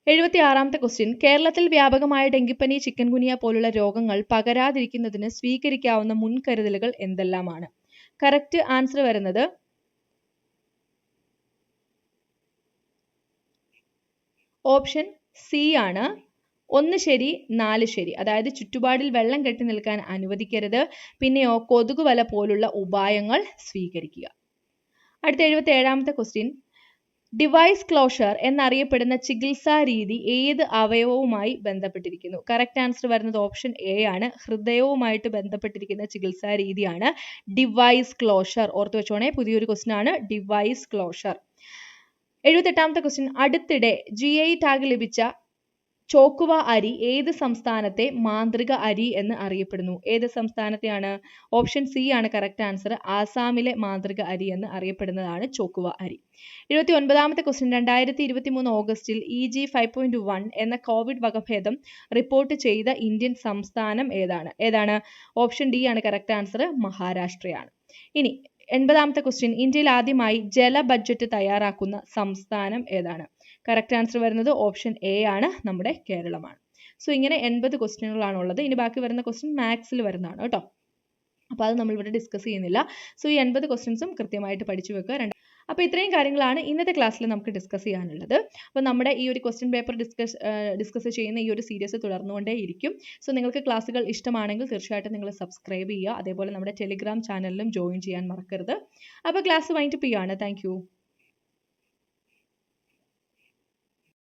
76ാമത്തെ ക്വസ്റ്റ്യൻ, കേരളത്തിൽ വ്യാപകമായ ഡെങ്കിപ്പനി, ചിക്കൻ ഗുനിയ പോലുള്ള രോഗങ്ങൾ പകരാതിരിക്കുന്നതിന് സ്വീകരിക്കാവുന്ന മുൻകരുതലുകൾ എന്തെല്ലാമാണ്? കറക്റ്റ് ആൻസർ വരുന്നത് ഓപ്ഷൻ സി ആണ്. 1 ശരി 4 ശരി. അതായത് ചുറ്റുപാടിൽ വെള്ളം കെട്ടി നിൽക്കാൻ അനുവദിക്കരുത്. പിന്നെയോ കൊതുകുവല പോലുള്ള ഉപായങ്ങൾ സ്വീകരിക്കുക. അടുത്ത 77ാമത്തെ ക്വസ്റ്റ്യൻ, ഡിവൈസ് ക്ലോഷർ എന്നറിയപ്പെടുന്ന ചികിത്സാ രീതി ഏത് അവയവവുമായി ബന്ധപ്പെട്ടിരിക്കുന്നു? കറക്റ്റ് ആൻസർ വരുന്നത് ഓപ്ഷൻ എ ആണ്. ഹൃദയവുമായിട്ട് ബന്ധപ്പെട്ടിരിക്കുന്ന ചികിത്സാ രീതിയാണ് ഡിവൈസ് ക്ലോഷർ. ഓർത്തു വെച്ചോണേ, പുതിയൊരു ക്വസ്റ്റ്യൻ ആണ് ഡിവൈസ് ക്ലോഷർ. 78ാമത്തെ ക്വസ്റ്റ്യൻ, അടുത്തിടെ GI ടാഗ് ലഭിച്ച ചോക്കുവ അരി ഏത് സംസ്ഥാനത്തെ മാന്ത്രിക അരി എന്ന് അറിയപ്പെടുന്നു? ഏത് സംസ്ഥാനത്തെയാണ്? ഓപ്ഷൻ സി ആണ് കറക്റ്റ് ആൻസർ. ആസാമിലെ മാന്ത്രിക അരി എന്ന് അറിയപ്പെടുന്നതാണ് ചോക്കുവ അരി. 79ാമത്തെ ക്വസ്റ്റ്യൻ, 2023 ഓഗസ്റ്റിൽ EG 5.1 എന്ന കോവിഡ് വകഭേദം റിപ്പോർട്ട് ചെയ്ത ഇന്ത്യൻ സംസ്ഥാനം ഏതാണ്? ഓപ്ഷൻ ഡി ആണ് കറക്റ്റ് ആൻസർ. മഹാരാഷ്ട്രയാണ്. ഇനി 80ാമത്തെ ക്വസ്റ്റ്യൻ, ഇന്ത്യയിൽ ആദ്യമായി ജല ബഡ്ജറ്റ് തയ്യാറാക്കുന്ന സംസ്ഥാനം ഏതാണ്? കറക്റ്റ് ആൻസർ വരുന്നത് ഓപ്ഷൻ എ ആണ്, നമ്മുടെ കേരളമാണ്. സോ ഇങ്ങനെ 80 ക്വസ്റ്റ്യനുകളാണ് ഉള്ളത്. ഇനി ബാക്കി വരുന്ന ക്വസ്റ്റ്യൻ മാത്സിൽ വരുന്നതാണ് കേട്ടോ. അപ്പോൾ അത് നമ്മളിവിടെ ഡിസ്കസ് ചെയ്യുന്നില്ല. സോ ഈ 80 ക്വസ്റ്റ്യൻസും കൃത്യമായിട്ട് പഠിച്ചു വെക്കുക. അപ്പോൾ ഇത്രയും കാര്യങ്ങളാണ് ഇന്നത്തെ ക്ലാസ്സിൽ നമുക്ക് ഡിസ്കസ് ചെയ്യാനുള്ളത്. അപ്പോൾ നമ്മുടെ ഈ ഒരു ക്വസ്റ്റ്യൻ പേപ്പർ ഡിസ്കസ് ചെയ്യുന്ന ഈ ഒരു സീരീസ് തുടർന്നുകൊണ്ടേ ഇരിക്കും. സോ നിങ്ങൾക്ക് ക്ലാസ്സുകൾ ഇഷ്ടമാണെങ്കിൽ തീർച്ചയായിട്ടും നിങ്ങൾ സബ്സ്ക്രൈബ് ചെയ്യുക. അതേപോലെ നമ്മുടെ ടെലിഗ്രാം ചാനലിലും ജോയിൻ ചെയ്യാൻ മറക്കരുത്. അപ്പോൾ ക്ലാസ് വൈൻഡപ്പ് ചെയ്യുകയാണ്. താങ്ക്